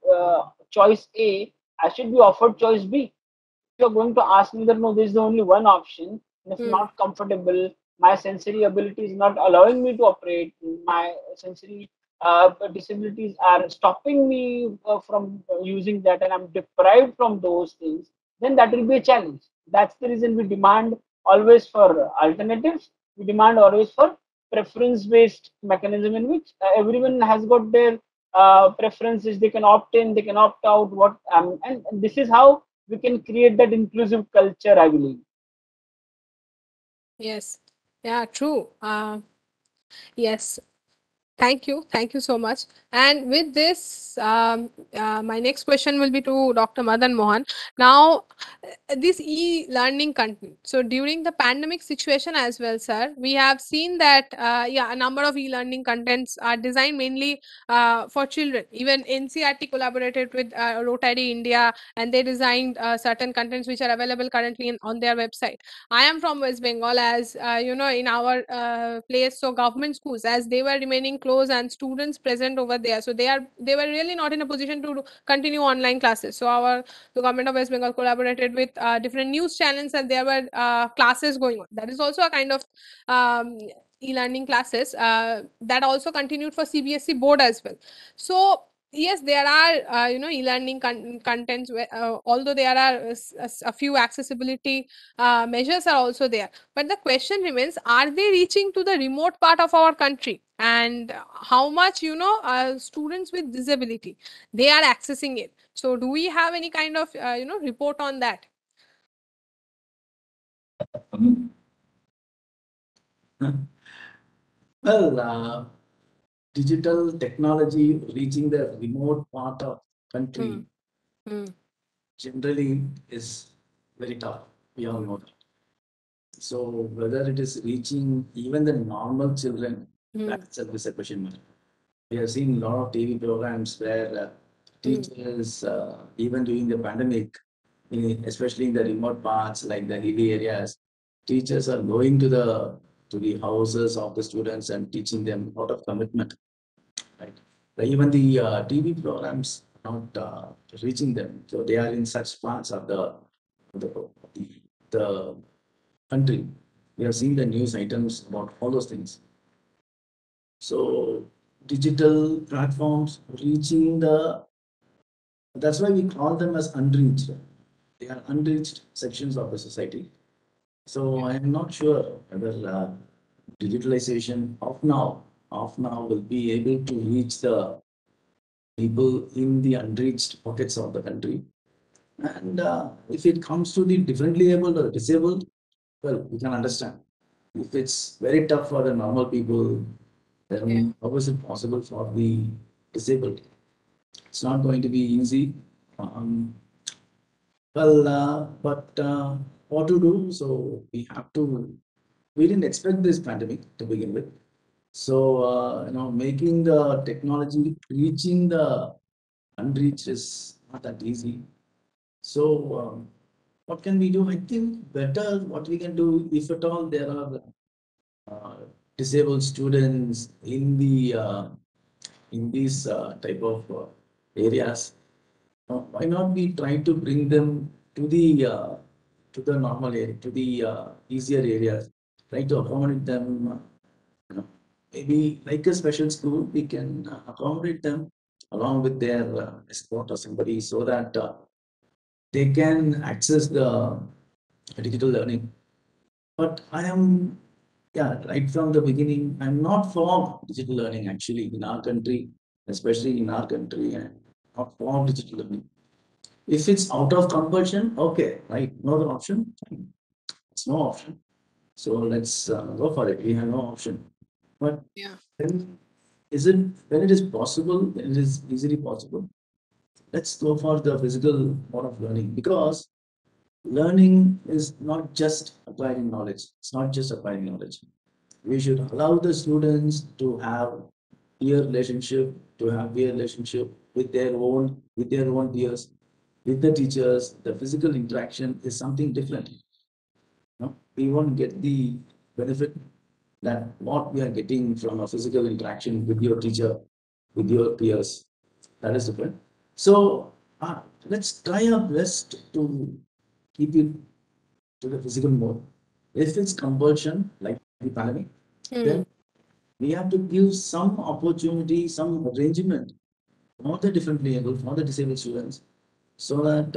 choice A, I should be offered choice B. You're going to ask me that no, this is the only one option, and if Hmm. not comfortable, my sensory ability is not allowing me to operate, my sensory disabilities are stopping me from using that, and I'm deprived from those things, then that will be a challenge. That's the reason we demand always for alternatives, we demand always for preference based mechanism, in which everyone has got their preferences, they can opt in, they can opt out, and this is how we can create that inclusive culture, I believe. Yes. Yeah, true. Yes. Thank you. Thank you so much. And with this, my next question will be to Dr. Madan Mohan. Now, this e-learning content. So during the pandemic situation as well, sir, we have seen that a number of e-learning contents are designed mainly for children. Even NCRT collaborated with Rotary India, and they designed certain contents which are available currently on their website. I am from West Bengal, as in our place, so government schools, as they were remaining close and students present over there. So they were really not in a position to continue online classes. So the government of West Bengal collaborated with different news channels, and there were classes going on. That is also a kind of e-learning classes that also continued for CBSE board as well. So yes, there are e-learning contents where, although there are a few accessibility measures are also there, but the question remains, are they reaching to the remote part of our country, and how much students with disability they are accessing it? So do we have any kind of report on that? Well, digital technology reaching the remote part of country Hmm. generally is very tough. We all know that. So whether it is reaching even the normal children, that itself is a question mark. We have seen a lot of TV programs where teachers, even during the pandemic, especially in the remote parts like the hilly areas, teachers are going to the houses of the students and teaching them out of commitment. Right. Even the TV programs are not reaching them, so they are in such parts of the, the country. We have seen the news items about all those things. So digital platforms reaching that's why we call them as unreached. They are unreached sections of the society. So I am not sure whether digitalization of now will be able to reach the people in the unreached pockets of the country. And if it comes to the differently able or disabled, well, we can understand. If it's very tough for the normal people, then how is it possible for the disabled? It's not going to be easy. Um, but what to do? So we didn't expect this pandemic to begin with. So, making the technology reaching the unreached is not that easy. So, what can we do? I think better what we can do, if at all there are uh, disabled students in these type of areas, why not we try to bring them to the normal area, to the easier areas, try to accommodate them. Maybe like a special school, we can accommodate them along with their escort or somebody, so that they can access the digital learning. But I am, yeah, right from the beginning, I'm not for digital learning actually in our country, especially in our country, and not for digital learning. If it's out of compulsion, okay, right, no other option, fine. It's no option. So let's go for it. We have no option. But then when it is possible, when it is easily possible, let's go for the physical mode of learning, because learning is not just acquiring knowledge. It's not just acquiring knowledge. We should allow the students to have peer relationship with their own peers, with the teachers. The physical interaction is something different. No, we won't get the benefit that what we are getting from a physical interaction with your teacher, with your peers. That is different. So let's try our best to keep it to the physical mode. If it's compulsion, like the pandemic, then we have to give some opportunity, some arrangement for the differently able, for the disabled students, so that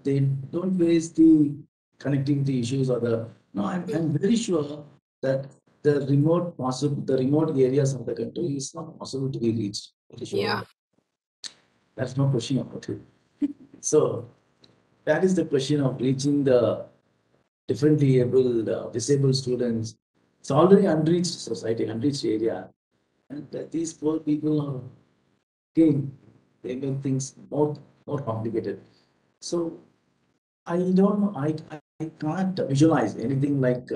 they don't face the connectivity issues or the. No, I'm very sure that the remote areas of the country is not possible to be reached. Very sure. Yeah. That's no question about it. So that is the question of reaching the differently able, disabled students. It's already unreached society, unreached area, and these poor people are again, they make things more complicated. So I don't know. I can't visualize anything like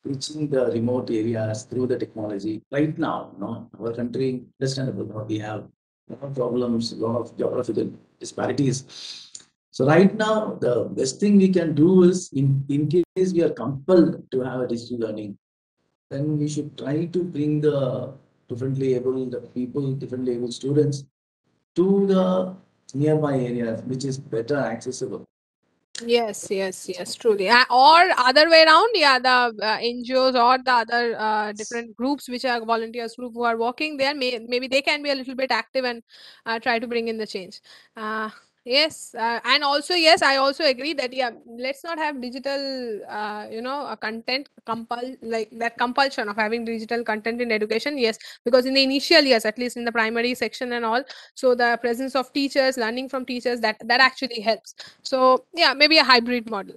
reaching the remote areas through the technology right now. Our country, understandable. We have a lot of problems, a lot of geographical disparities. So right now, the best thing we can do is, in case we are compelled to have a digital learning, then we should try to bring the differently abled people, differently abled students to the nearby areas, which is better accessible. Yes, yes, yes, truly. Or other way around, yeah, the NGOs or the other different groups which are volunteers group who are working there, maybe they can be a little bit active and try to bring in the change. Yes, and also yes, I also agree that yeah, let's not have digital, content like that compulsion of having digital content in education. Yes, because in the initial years, at least in the primary section and all, so the presence of teachers, learning from teachers, that actually helps. So yeah, maybe a hybrid model.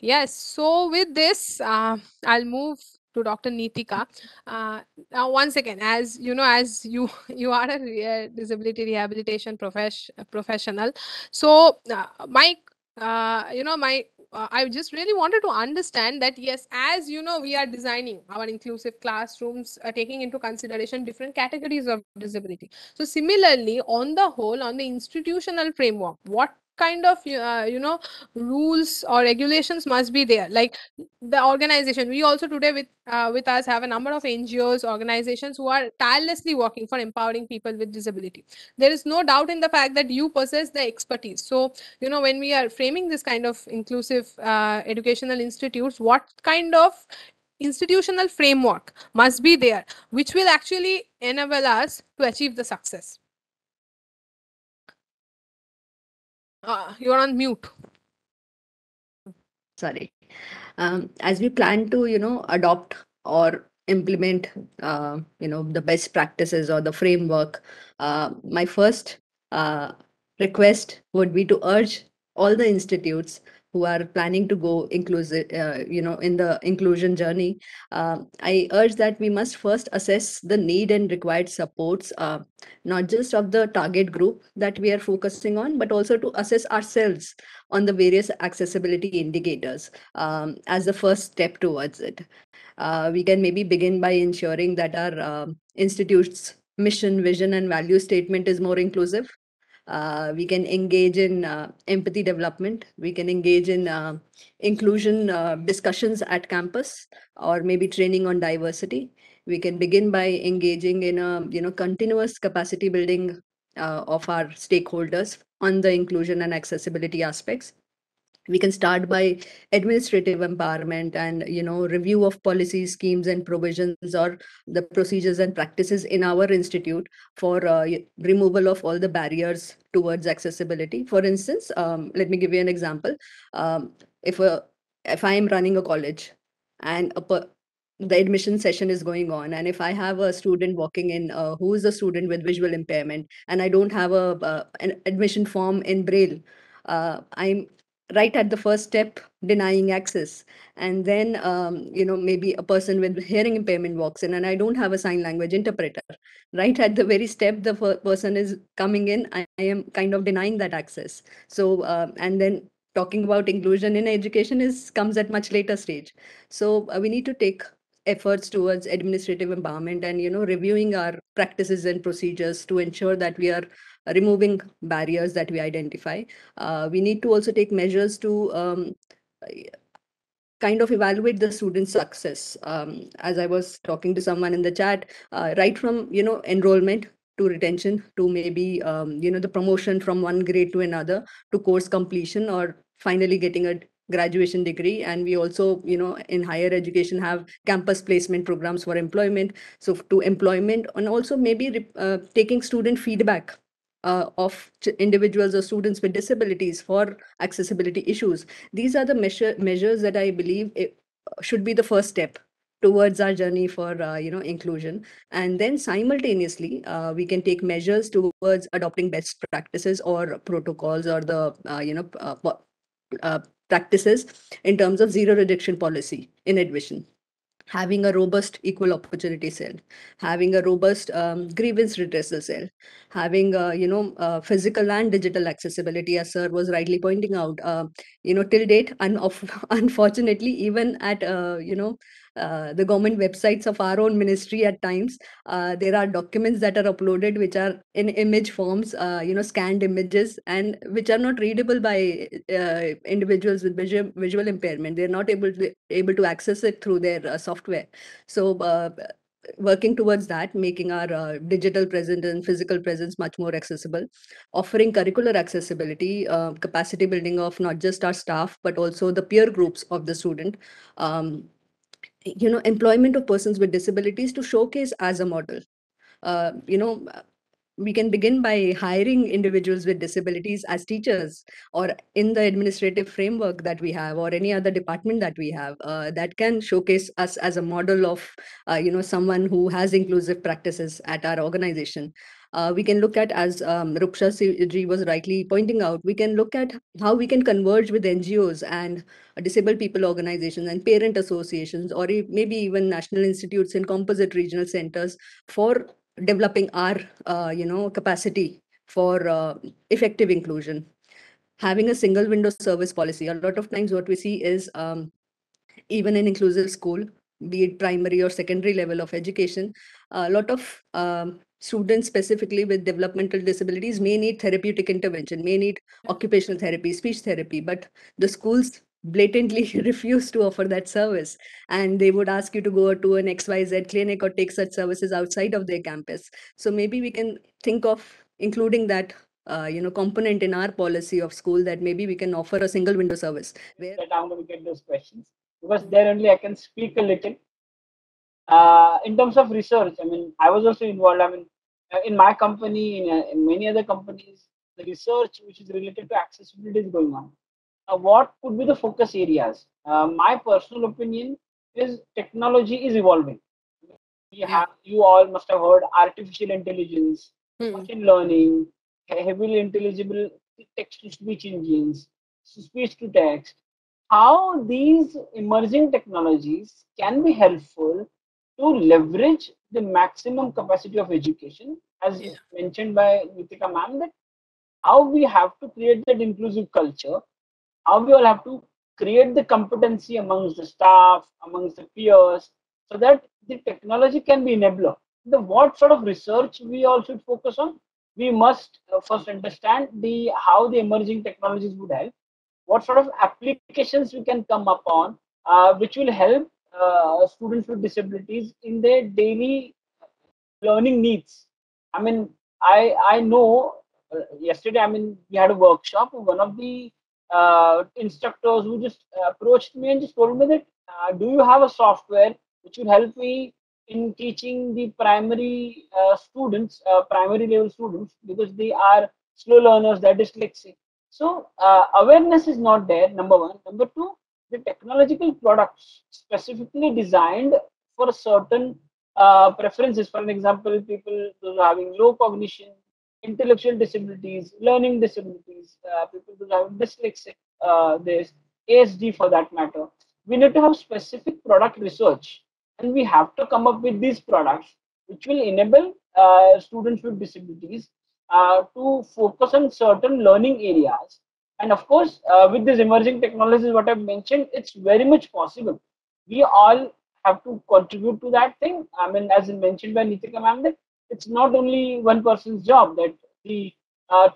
Yes. So with this, I'll move to Dr. Nitika. Now, once again, as you know, as you you are a disability rehabilitation professional, so my I just really wanted to understand that yes, as you know, we are designing our inclusive classrooms, taking into consideration different categories of disability. So similarly, on the whole, on the institutional framework, what kind of rules or regulations must be there, like the organization? We also today with us have a number of NGOs, organizations who are tirelessly working for empowering people with disability. There is no doubt in the fact that you possess the expertise. So when we are framing this kind of inclusive educational institutes, what kind of institutional framework must be there which will actually enable us to achieve the success? You're on mute. Sorry. As we plan to, adopt or implement, the best practices or the framework, my first uh, request would be to urge all the institutes who are planning to go inclusive, in the inclusion journey. I urge that we must first assess the need and required supports, not just of the target group that we are focusing on, but also to assess ourselves on the various accessibility indicators as the first step towards it. We can maybe begin by ensuring that our institute's mission, vision, and value statement is more inclusive. We can engage in empathy development. We can engage in inclusion discussions at campus, or maybe training on diversity. We can begin by engaging in a continuous capacity building of our stakeholders on the inclusion and accessibility aspects. We can start by administrative empowerment and review of policies, schemes, and provisions, or the procedures and practices in our institute for removal of all the barriers towards accessibility. For instance, let me give you an example. um, if a if I am running a college and the admission session is going on, and if I have a student walking in who is a student with visual impairment, and I don't have an admission form in braille, I'm right at the first step denying access. And then maybe a person with hearing impairment walks in, and I don't have a sign language interpreter. Right at the very step the person is coming in, I am kind of denying that access. So and then talking about inclusion in education is comes at much later stage. So we need to take efforts towards administrative empowerment and reviewing our practices and procedures to ensure that we are removing barriers that we identify. We need to also take measures to kind of evaluate the student success. As I was talking to someone in the chat, right from enrollment to retention to maybe the promotion from one grade to another, to course completion, or finally getting a graduation degree. And we also in higher education have campus placement programs for employment. So to employment, and also maybe taking student feedback of individuals or students with disabilities for accessibility issues. These are the measures that I believe should be the first step towards our journey for inclusion. And then simultaneously we can take measures towards adopting best practices or protocols, or the uh, practices in terms of zero rejection policy in admission, having a robust equal opportunity cell, having a robust grievance redressal cell, having physical and digital accessibility, as sir was rightly pointing out. Till date, and unfortunately, even at the government websites of our own ministry, at times there are documents that are uploaded which are in image forms, scanned images, and which are not readable by individuals with visual impairment. They're not able to access it through their software. So working towards that, making our digital presence and physical presence much more accessible, offering curricular accessibility, capacity building of not just our staff, but also the peer groups of the student. Employment of persons with disabilities to showcase as a model. uh, you know we can begin by hiring individuals with disabilities as teachers, or in the administrative framework that we have, or any other department that we have, that can showcase us as a model of someone who has inclusive practices at our organization. We can look at, as Ruksha ji was rightly pointing out, we can look at how we can converge with NGOs and disabled people organizations and parent associations, or maybe even national institutes and composite regional centers, for developing our capacity for effective inclusion. Having a single window service policy, a lot of times what we see is, even in inclusive school, be it primary or secondary level of education, a lot of students specifically with developmental disabilities may need therapeutic intervention, may need occupational therapy, speech therapy, but the schools blatantly refuse to offer that service, and they would ask you to go to an XYZ clinic or take such services outside of their campus. So maybe we can think of including that component in our policy of school, that maybe we can offer a single window service where That I'm going to get those questions, because there only I can speak a little. In terms of research, I mean, I was also involved. I mean, in my company, in many other companies, the research which is related to accessibility is going on. What could be the focus areas? My personal opinion is technology is evolving. Yeah. You all must have heard artificial intelligence, Hmm. machine learning, heavily intelligible text to speech engines, speech to text. How these emerging technologies can be helpful to leverage the maximum capacity of education, as Yeah. mentioned by Nitika ma'am, that how we have to create that inclusive culture, how we all have to create the competency amongst the staff, amongst the peers, so that the technology can be enabler. The what sort of research we all should focus on? We must first understand the how the emerging technologies would help, what sort of applications we can come upon, which will help students with disabilities in their daily learning needs. I mean, I know yesterday. I mean, we had a workshop. One of the instructors who just approached me and just told me that, do you have a software which will help me in teaching the primary students, primary level students, because they are slow learners, they're dyslexic. So awareness is not there. Number one. Number two, the technological products specifically designed for a certain preferences. For an example, people those are having low cognition, intellectual disabilities, learning disabilities, people those are having dyslexic, there's ASD for that matter. We need to have specific product research, and we have to come up with these products which will enable students with disabilities to focus on certain learning areas. And of course, with these emerging technologies, what I've mentioned, it's very much possible. We all have to contribute to that thing. I mean, as mentioned by Nitika ma'am, that it's not only one person's job, that the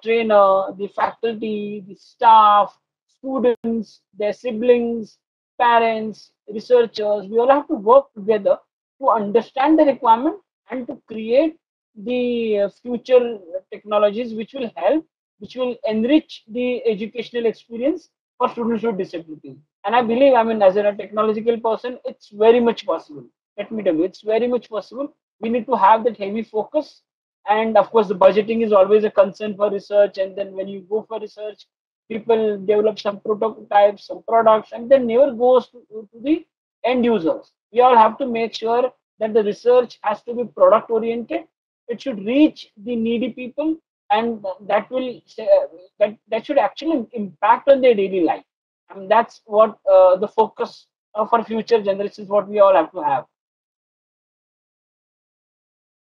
trainer, the faculty, the staff, students, their siblings, parents, researchers, we all have to work together to understand the requirement and to create the future technologies which will help, which will enrich the educational experience for students with disabilities. And I believe, I mean, as a technological person, it's very much possible. Let me tell you, it's very much possible. We need to have that heavy focus. And of course, the budgeting is always a concern for research. And then when you go for research, people develop some prototypes, some products, and then never goes to the end users. We all have to make sure that the research has to be product oriented. It should reach the needy people, and that will that should actually impact on their daily life. I mean, that's what the focus for future generations, what we all have to have.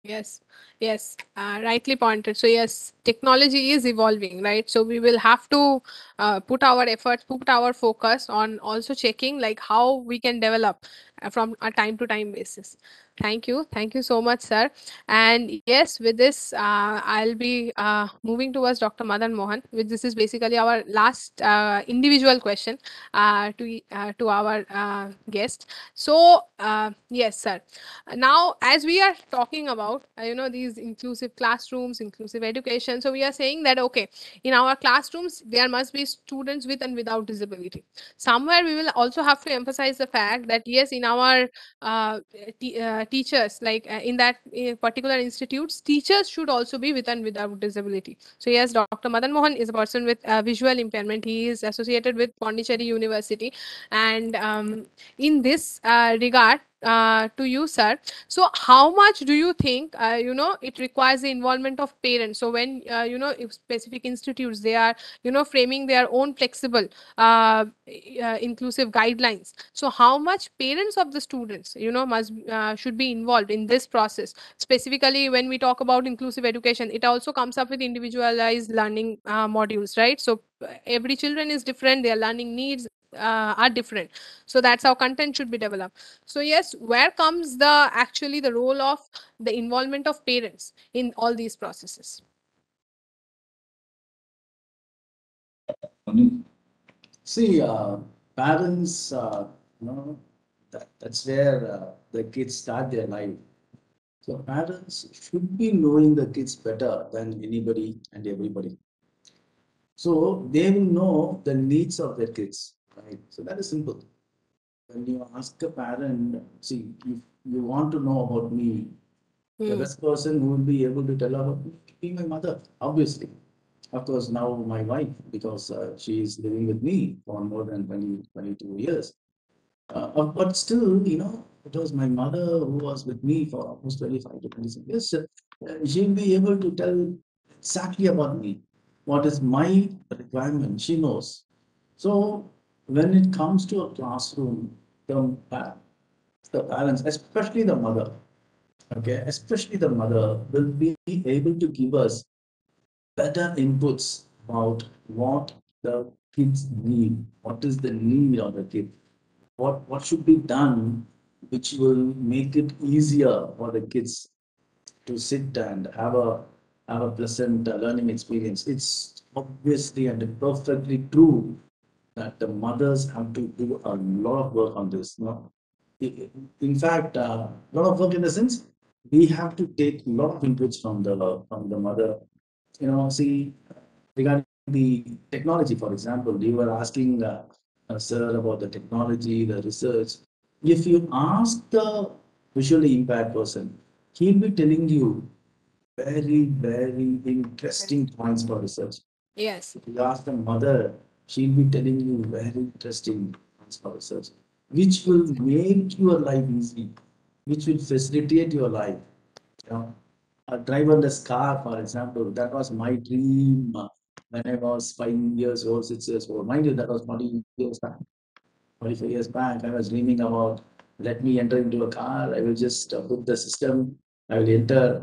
Yes, yes, rightly pointed. So yes, technology is evolving, right? So we will have to put our efforts, put our focus on also checking like how we can develop. from a time to time basis. Thank you so much, sir. And yes, with this, I'll be moving towards Dr. Madan Mohan. Which this is basically our last individual question to our guest. So yes, sir. Now, as we are talking about these inclusive classrooms, inclusive education, so we are saying that okay, in our classrooms there must be students with and without disability. Somewhere we will also have to emphasize the fact that yes, in our teachers, like in that particular institutes, teachers should also be with and without disability. So yes, Dr. Madan Mohan is a person with visual impairment. He is associated with Pondicherry University, and in this regard, to you, sir. So, how much do you think it requires the involvement of parents? So, when if specific institutes, they are framing their own flexible, inclusive guidelines. So, how much parents of the students must should be involved in this process? Specifically, when we talk about inclusive education, it also comes up with individualized learning modules, right? So, every children is different. Their learning needs are different. So that's how content should be developed. So yes, where comes the actually the role of the involvement of parents in all these processes? See, parents, that's where the kids start their life. So parents should be knowing the kids better than anybody and everybody. So they will know the needs of their kids, right? So that is simple. When you ask a parent, see, if you want to know about me, the best person who will be able to tell about me will be my mother, obviously. Of course, now my wife, because she is living with me for more than 20, 22 years. But still, it was my mother who was with me for almost 25 to 26 years. She'll be able to tell exactly about me. What is my requirement? She knows. So when it comes to a classroom, the parents, especially the mother, okay, especially the mother, will be able to give us better inputs about what the kids need, what is the need of the kid, what should be done, which will make it easier for the kids to sit and have a pleasant learning experience. It's obviously and perfectly true that the mothers have to do a lot of work on this. No? In fact, a lot of work in the sense we have to take a lot of inputs from the mother. See, regarding the technology, for example, you were asking sir about the technology, the research. If you ask the visually impaired person, he'll be telling you very, very interesting points for research. Yes. If you ask the mother, she'll be telling you very interesting points for research, which will make your life easy, which will facilitate your life. You know, a driverless car, for example, that was my dream when I was 5 years old, 6 years old. Mind you, that was 40 years back. 45 years back, I was dreaming about let me enter into a car. I will just put the system. I will enter.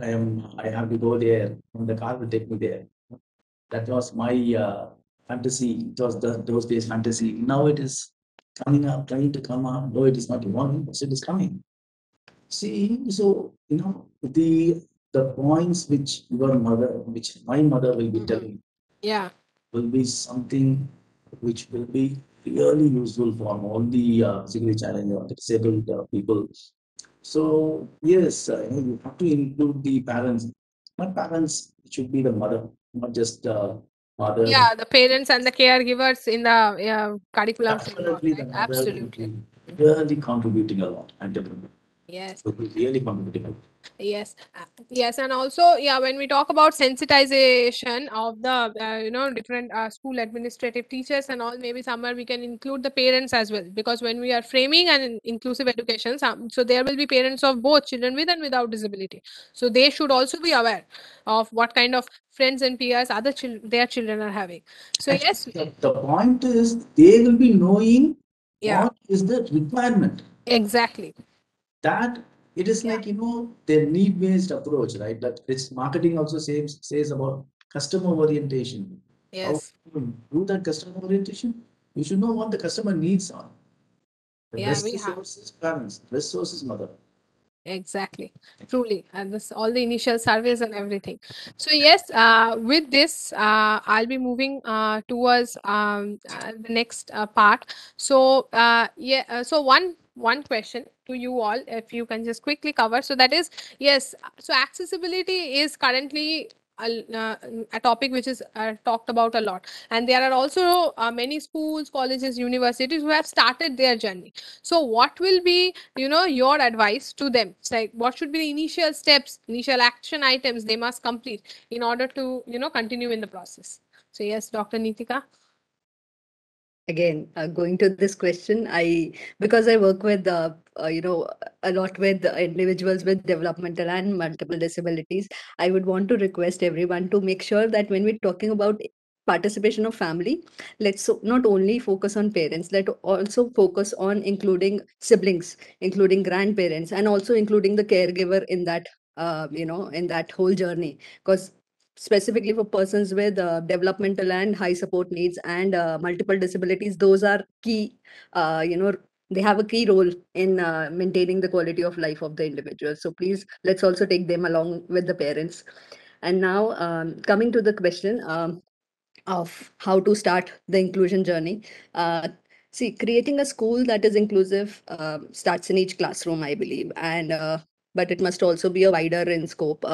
I have to go there, and the car will take me there. That was my fantasy. It was those days fantasy. Now it is coming up, trying to come up. No, it is not evolving, but it is coming. See, so the points which which my mother will be telling, Yeah. will be something which will be really useful for all the physically challenged or disabled people. So yes, you have to include the parents. Not parents, it should be the mother, not just mother. Yeah, the parents and the caregivers in the curriculum framework, Definitely, the right? mother will Absolutely. be really contributing a lot. I'm telling you, Yes. will be really contributing a lot. Yes, yes, and also, yeah, when we talk about sensitization of the different school administrative teachers and all, maybe somewhere we can include the parents as well, because when we are framing an inclusive education, so there will be parents of both children with and without disability, so they should also be aware of what kind of friends and peers other their children are having. So Actually, yes, the point is they will be knowing yeah, what is the requirement. exactly, That it is yeah, like their need-based approach, right? That its marketing also says about customer orientation. How yes, to do that customer orientation? You should know what the customer needs are. The Yeah, best we have. source is parents. The best source is mother. Exactly, truly, and this all the initial surveys and everything. So yes, with this, I'll be moving towards the next part. So yeah, so one question to you all, if you can just quickly cover. So that is, yes. So accessibility is currently a topic which is talked about a lot, and there are also many schools, colleges, universities who have started their journey. So what will be, your advice to them? It's like, what should be the initial steps, initial action items they must complete in order to, continue in the process? So yes, Dr. Nitika. Again, going to this question, because I work with a lot with individuals with developmental and multiple disabilities, I would want to request everyone to make sure that when we're talking about participation of family, not only focus on parents, let also focus on including siblings, including grandparents, and also including the caregiver in that in that whole journey. Because specifically for persons with developmental and high support needs and multiple disabilities, those are key, they have a key role in maintaining the quality of life of the individual. So please, let's also take them along with the parents. And now, coming to the question, of how to start the inclusion journey. See, creating a school that is inclusive starts in each classroom, I believe, and but it must also be a wider in scope,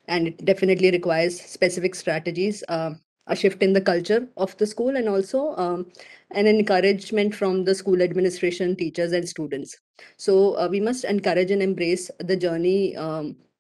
and it definitely requires specific strategies, a shift in the culture of the school, and also an encouragement from the school administration, teachers, and students. So we must encourage and embrace the journey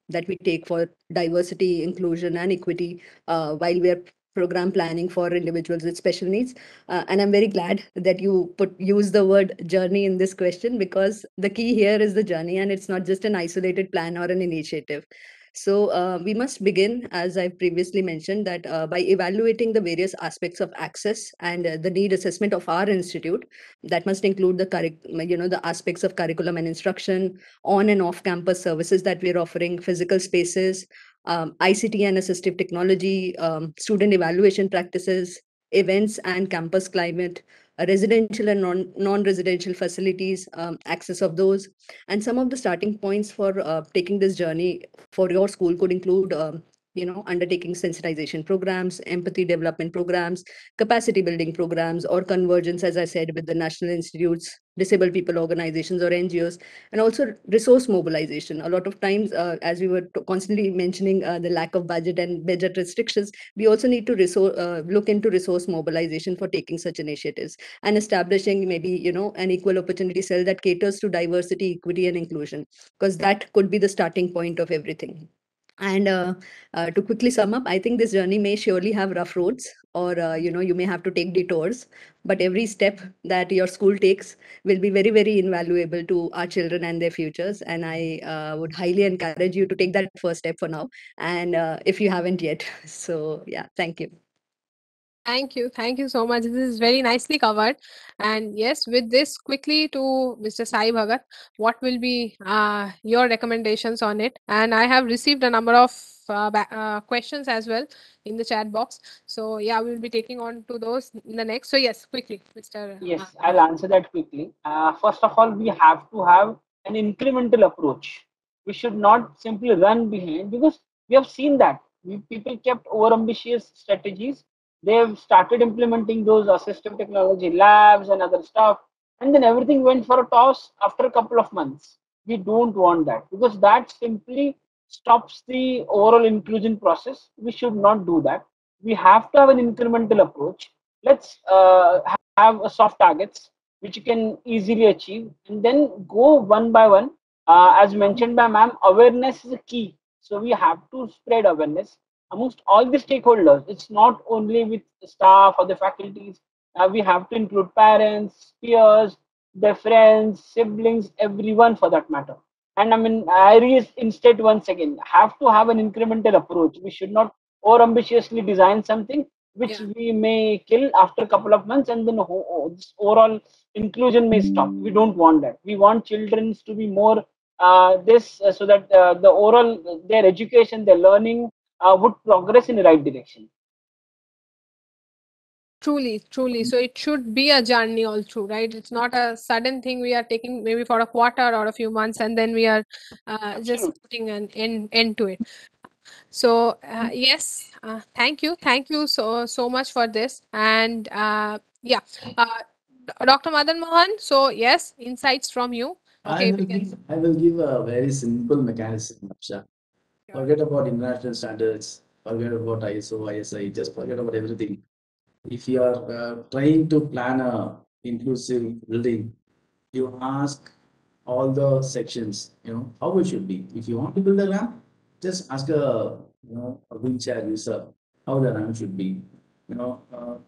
that we take for diversity, inclusion, and equity while we are program planning for individuals with special needs. And I'm very glad that you use the word journey in this question, because the key here is the journey, and it's not just an isolated plan or an initiative. So we must begin, as I previously mentioned, that by evaluating the various aspects of access and the need assessment of our institute. That must include the aspects of curriculum and instruction, on and off campus services that we're offering, physical spaces, ICT and assistive technology, student evaluation practices, events and campus climate, residential and non-residential facilities, access of those. And some of the starting points for taking this journey for your school could include undertaking sensitization programs, empathy development programs, capacity building programs, or convergence, as I said, with the national institutes, disabled people organizations, or NGOs, and also resource mobilization. A lot of times, as we were constantly mentioning, the lack of budget and budget restrictions, we also need to look into resource mobilization for taking such initiatives, and establishing maybe an equal opportunity cell that caters to diversity, equity, and inclusion, because that could be the starting point of everything. And to quickly sum up, I think this journey may surely have rough roads, or you may have to take detours, but every step that your school takes will be very, very invaluable to our children and their futures. And I would highly encourage you to take that first step for now, and if you haven't yet. So yeah, thank you. Thank you. Thank you so much. This is very nicely covered. And yes, with this, quickly to Mr. Sai Bhagat, what will be your recommendations on it? And I have received a number of questions as well in the chat box. So yeah, we will be taking on to those in the next. So yes, quickly, Mr. Yes, I'll answer that quickly. First of all, we have to have an incremental approach. We should not simply run behind, because we have seen that people kept over ambitious strategies. They've started implementing those assistive technology labs and other stuff, and then everything went for a toss after a couple of months. We don't want that, because that simply stops the overall inclusion process. We should not do that. We have to have an incremental approach. Let's have a soft targets which you can easily achieve, and then go one by one. As mentioned by ma'am, awareness is a key. So we have to spread awareness amongst all the stakeholders. It's not only with the staff or the faculties. We have to include parents, peers, their friends, siblings, everyone for that matter. And I mean, I reinstate once again, have to have an incremental approach. We should not over ambitiously design something which Yeah. we may kill after a couple of months, and then this overall inclusion may stop. We don't want that. We want children to be more so that the overall their education, their learning would progress in the right direction. Truly. So it should be a journey all through, right? It's not a sudden thing we are taking maybe for a quarter or a few months and then we are just Absolutely. putting an end to it. So yes, thank you so much for this. And yeah, uh, Dr. Madan Mohan. So yes, insights from you. Okay, if you can. I will give a very simple mechanism, Aksha. Forget about international standards, forget about ISO, ISI, just forget about everything. If you are trying to plan a inclusive building, you ask all the sections, how it should be. If you want to build a ramp, just ask a wheelchair user how the ramp should be.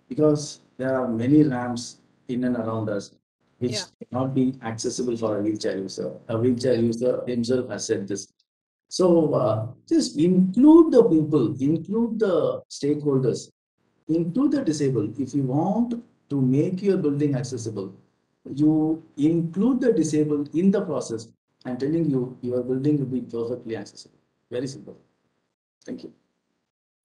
Because there are many ramps in and around us which Yeah, cannot be accessible for a wheelchair user. A wheelchair yeah, user himself has said this. So just include the people, include the stakeholders, include the disabled. If you want to make your building accessible, you include the disabled in the process. I'm telling you, your building will be perfectly accessible. Very simple. Thank you.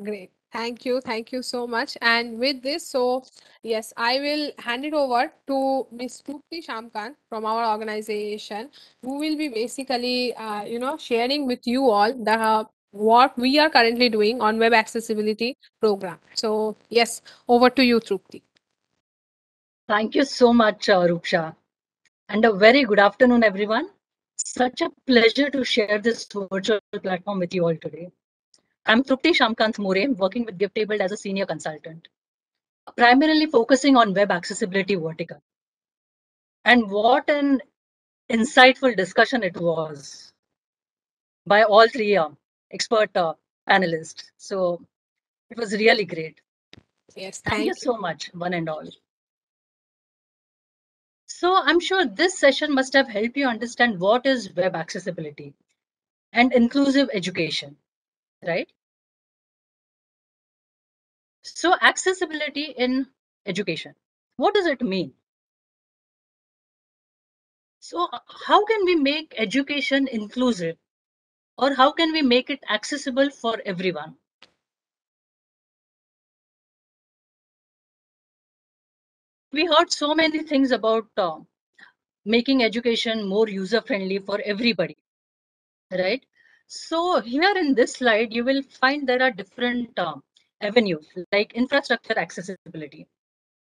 great. Thank you so much. And with this, so yes, I will hand it over to Miss Trupti Shamkant from our organization, who will be basically, sharing with you all the what we are currently doing on web accessibility program. So yes, over to you, Trupti. Thank you so much, Ruksha. And a very good afternoon, everyone. Such a pleasure to share this virtual platform with you all today. I'm Trupti Shamkant More, working with GiftAbled as a senior consultant, primarily focusing on web accessibility vertical. And what an insightful discussion it was by all three expert panelists. So it was really great. Yes, Thank you thank you. so much, one and all. So I'm sure this session must have helped you understand what is web accessibility and inclusive education, right? So accessibility in education, what does it mean? So how can we make education inclusive, or how can we make it accessible for everyone? We heard so many things about making education more user friendly for everybody, right? So here in this slide, you will find there are different avenues like infrastructure accessibility.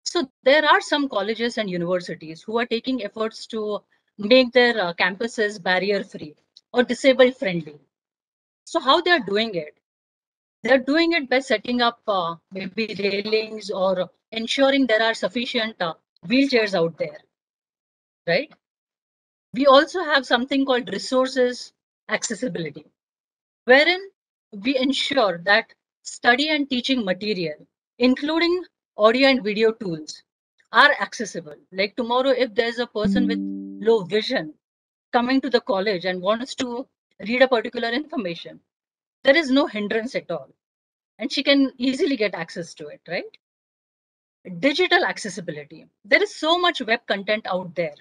So there are some colleges and universities who are taking efforts to make their campuses barrier free or disabled friendly. So how they are doing it? They're doing it by setting up maybe railings or ensuring there are sufficient wheelchairs out there, right? We also have something called resources accessibility, wherein we ensure that study and teaching material, including audio and video tools, are accessible. Like tomorrow, if there's a person with low vision coming to the college and wants to read a particular information, there is no hindrance at all. And she can easily get access to it, right? Digital accessibility. There is so much web content out there.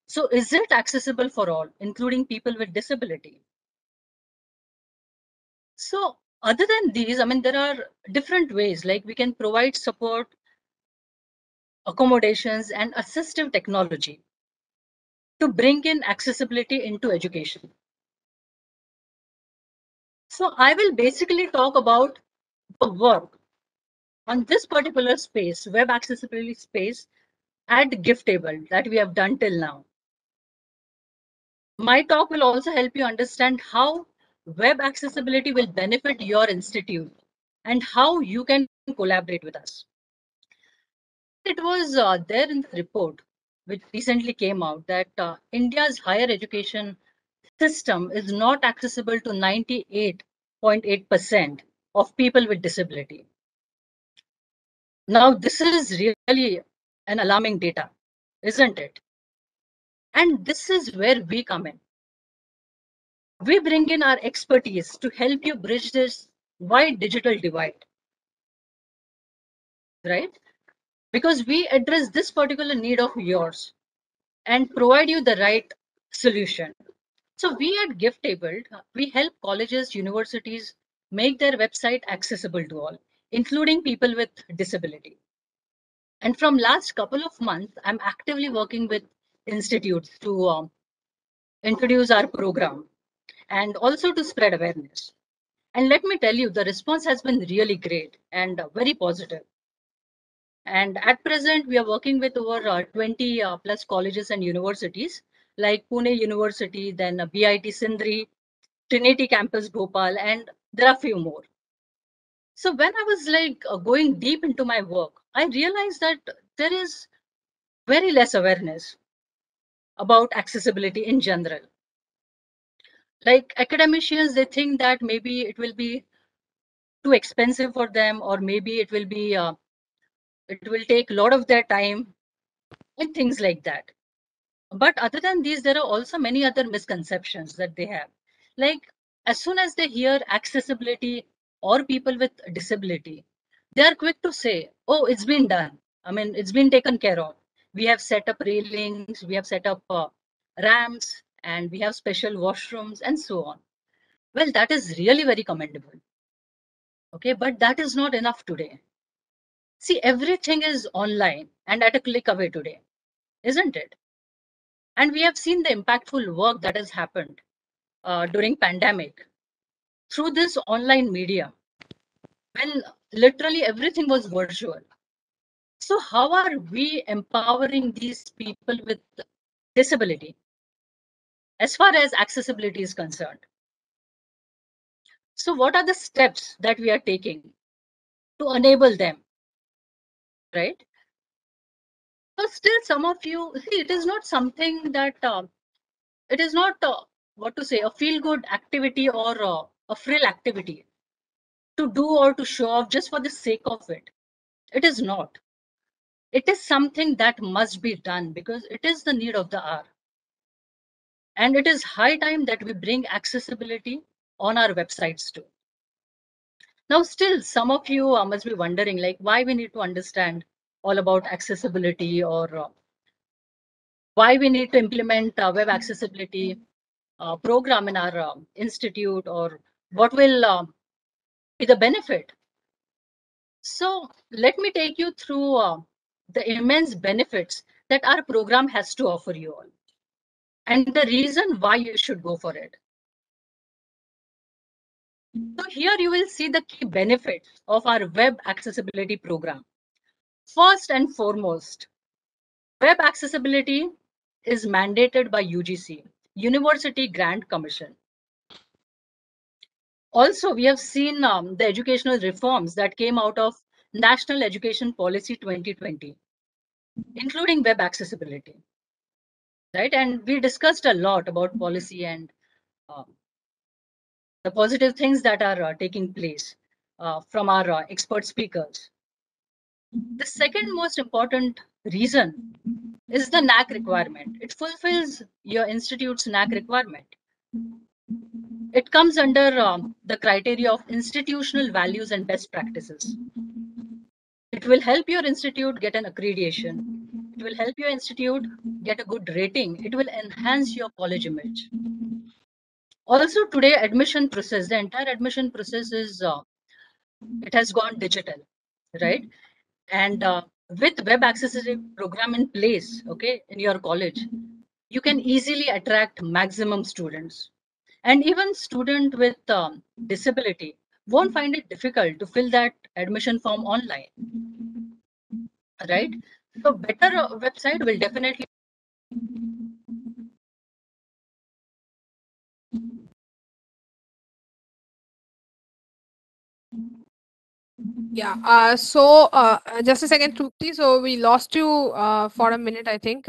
So is it accessible for all, including people with disability? So other than these, I mean, there are different ways, like we can provide support, accommodations, and assistive technology to bring in accessibility into education. So I will basically talk about the work on this particular space, web accessibility space at GiftAbled that we have done till now. My talk will also help you understand how web accessibility will benefit your institute and how you can collaborate with us. It was there in the report, which recently came out, that India's higher education system is not accessible to 98.8% of people with disability. Now, this is really an alarming data, isn't it? And this is where we come in. We bring in our expertise to help you bridge this wide digital divide, right? Because we address this particular need of yours and provide you the right solution. So we at GiftAbled, we help colleges, universities make their website accessible to all, including people with disability. And from last couple of months, I'm actively working with institutes to introduce our program and also to spread awareness. And let me tell you, the response has been really great and very positive. And at present, we are working with over 20 plus colleges and universities like Pune University, then BIT Sindri, Trinity Campus Bhopal, and there are a few more. So when I was like going deep into my work, I realized that there is very less awareness about accessibility in general. Like academicians, they think that maybe it will be too expensive for them, or maybe it will take a lot of their time and things like that. But other than these, there are also many other misconceptions that they have. Like as soon as they hear accessibility or people with disability, they are quick to say, oh, it's been done. I mean, it's been taken care of. We have set up railings, we have set up ramps, and we have special washrooms and so on. Well, that is really very commendable. Okay, but that is not enough today. See, everything is online and at a click away today, isn't it? And we have seen the impactful work that has happened during pandemic through this online media when literally everything was virtual. So how are we empowering these people with disability as far as accessibility is concerned? So what are the steps that we are taking to enable them, right? So still some of you see, it is not something that it is not what to say, a feel good activity or a frill activity to do or to show off just for the sake of it. It is not. It is something that must be done because it is the need of the hour. And it is high time that we bring accessibility on our websites too. Now, still, some of you must be wondering, like, why we need to understand all about accessibility or why we need to implement web accessibility program in our institute, or what will be the benefit. So let me take you through the immense benefits that our program has to offer you all, and the reason why you should go for it. So here you will see the key benefits of our web accessibility program. First and foremost, web accessibility is mandated by UGC, University Grant Commission. Also, we have seen the educational reforms that came out of National Education Policy 2020, including web accessibility, right? And we discussed a lot about policy and uh, the positive things that are taking place from our expert speakers. The second most important reason is the NAC requirement. It fulfills your institute's NAC requirement. It comes under the criteria of institutional values and best practices. It will help your institute get an accreditation. It will help your institute get a good rating. It will enhance your college image. Also, today admission process, the entire admission process is it has gone digital, right? And with web accessibility program in place, okay, in your college, you can easily attract maximum students. And even student with disability won't find it difficult to fill that admission form online, right? So better website will definitely. Yeah. Just a second, Trupti. So we lost you for a minute, I think.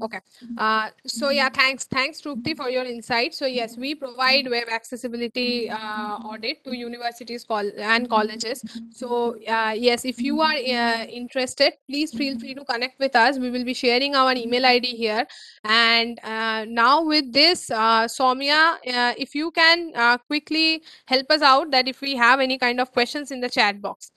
Okay. Thanks, Trupti, for your insight. So yes, we provide web accessibility audit to universities and colleges. So yes, if you are interested, please feel free to connect with us. We will be sharing our email ID here. And now with this, Soumya, if you can quickly help us out that if we have any kind of questions in the chat box.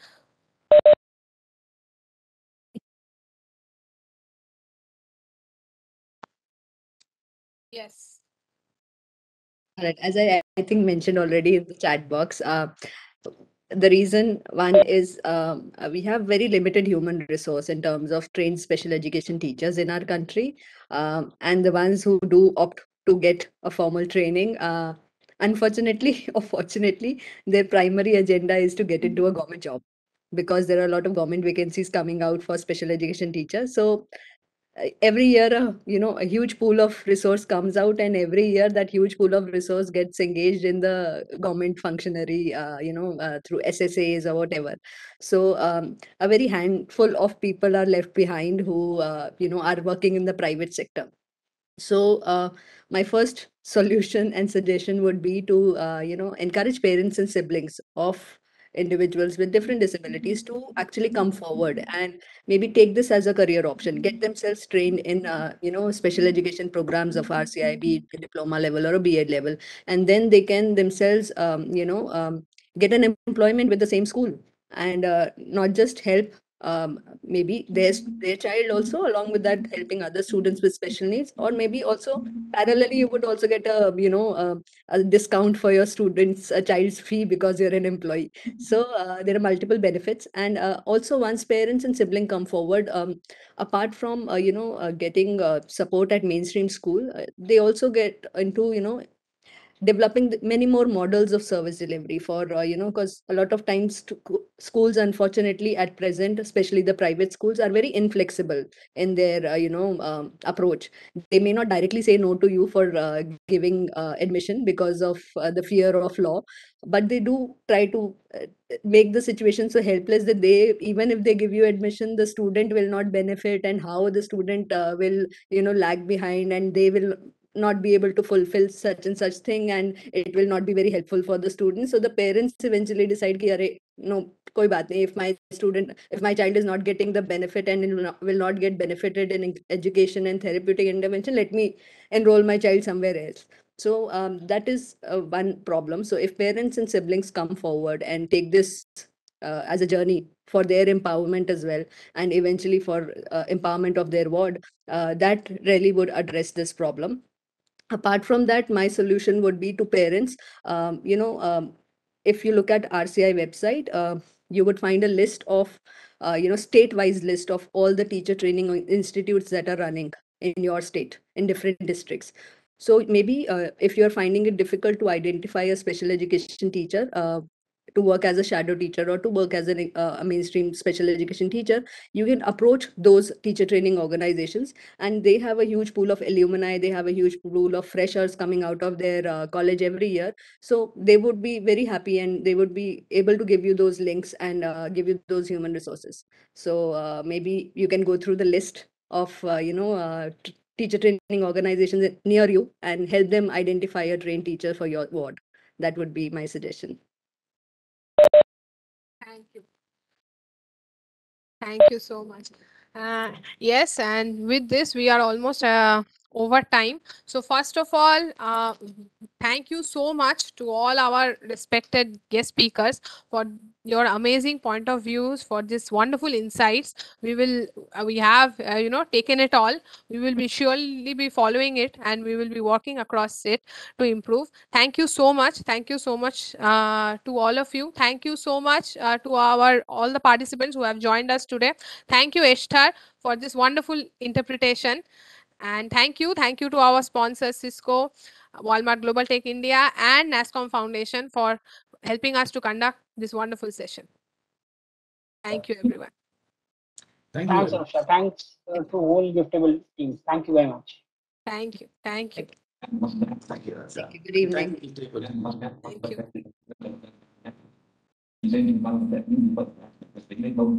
Yes. Right. As I think mentioned already in the chat box, The reason one is we have very limited human resource in terms of trained special education teachers in our country, and the ones who do opt to get a formal training, unfortunately or fortunately, their primary agenda is to get into a government job, because there are a lot of government vacancies coming out for special education teachers. So every year a huge pool of resource comes out, and every year that huge pool of resource gets engaged in the government functionary, through SSAs or whatever. So a very handful of people are left behind who are working in the private sector. So my first solution and suggestion would be to encourage parents and siblings of individuals with different disabilities to actually come forward and maybe take this as a career option, get themselves trained in special education programs of RCI, be it a diploma level or a B.Ed level, and then they can themselves get an employment with the same school, and not just help maybe their child also, along with that helping other students with special needs, or maybe also parallelly you would also get a discount for your students a child's fee because you're an employee. So there are multiple benefits, and also once parents and sibling come forward, apart from getting support at mainstream school, they also get into developing many more models of service delivery for because a lot of times schools, unfortunately at present, especially the private schools, are very inflexible in their approach. They may not directly say no to you for giving admission because of the fear of law, but they do try to make the situation so helpless that they, even if they give you admission, the student will not benefit, and how the student will lag behind, and they will not be able to fulfill such and such thing, and it will not be very helpful for the students. So the parents eventually decide ki, Arey, no, koi baat nahi, if my child is not getting the benefit and will not get benefited in education and therapeutic intervention, let me enroll my child somewhere else. So that is one problem. So if parents and siblings come forward and take this as a journey for their empowerment as well, and eventually for empowerment of their ward, that really would address this problem. Apart from that, my solution would be to parents. If you look at RCI website, you would find a list of state-wise list of all the teacher training institutes that are running in your state in different districts. So maybe if you're finding it difficult to identify a special education teacher to work as a shadow teacher, or to work as a mainstream special education teacher, you can approach those teacher training organizations, and they have a huge pool of alumni, they have a huge pool of freshers coming out of their college every year. So they would be very happy, and they would be able to give you those links and give you those human resources. So maybe you can go through the list of teacher training organizations near you and help them identify a trained teacher for your ward. That would be my suggestion. Thank you. Thank you so much. Yes, and with this, we are almost over time. So, first of all, thank you so much to all our respected guest speakers for your amazing point of views, for this wonderful insights. We have, taken it all. We will be surely be following it, and we will be working across it to improve. Thank you so much. Thank you so much to all of you. Thank you so much to all the participants who have joined us today. Thank you, Eshtar, for this wonderful interpretation. And thank you to our sponsors, Cisco, Walmart Global Tech India, and NASCOM Foundation for helping us to conduct this wonderful session. Thank you, everyone. Thank you Thanks, very much. Anusha. Thanks to whole GiftAbled team. Thank you very much. Thank you. Thank you. Thank you, Anusha. Thank you. Good evening. Thank you.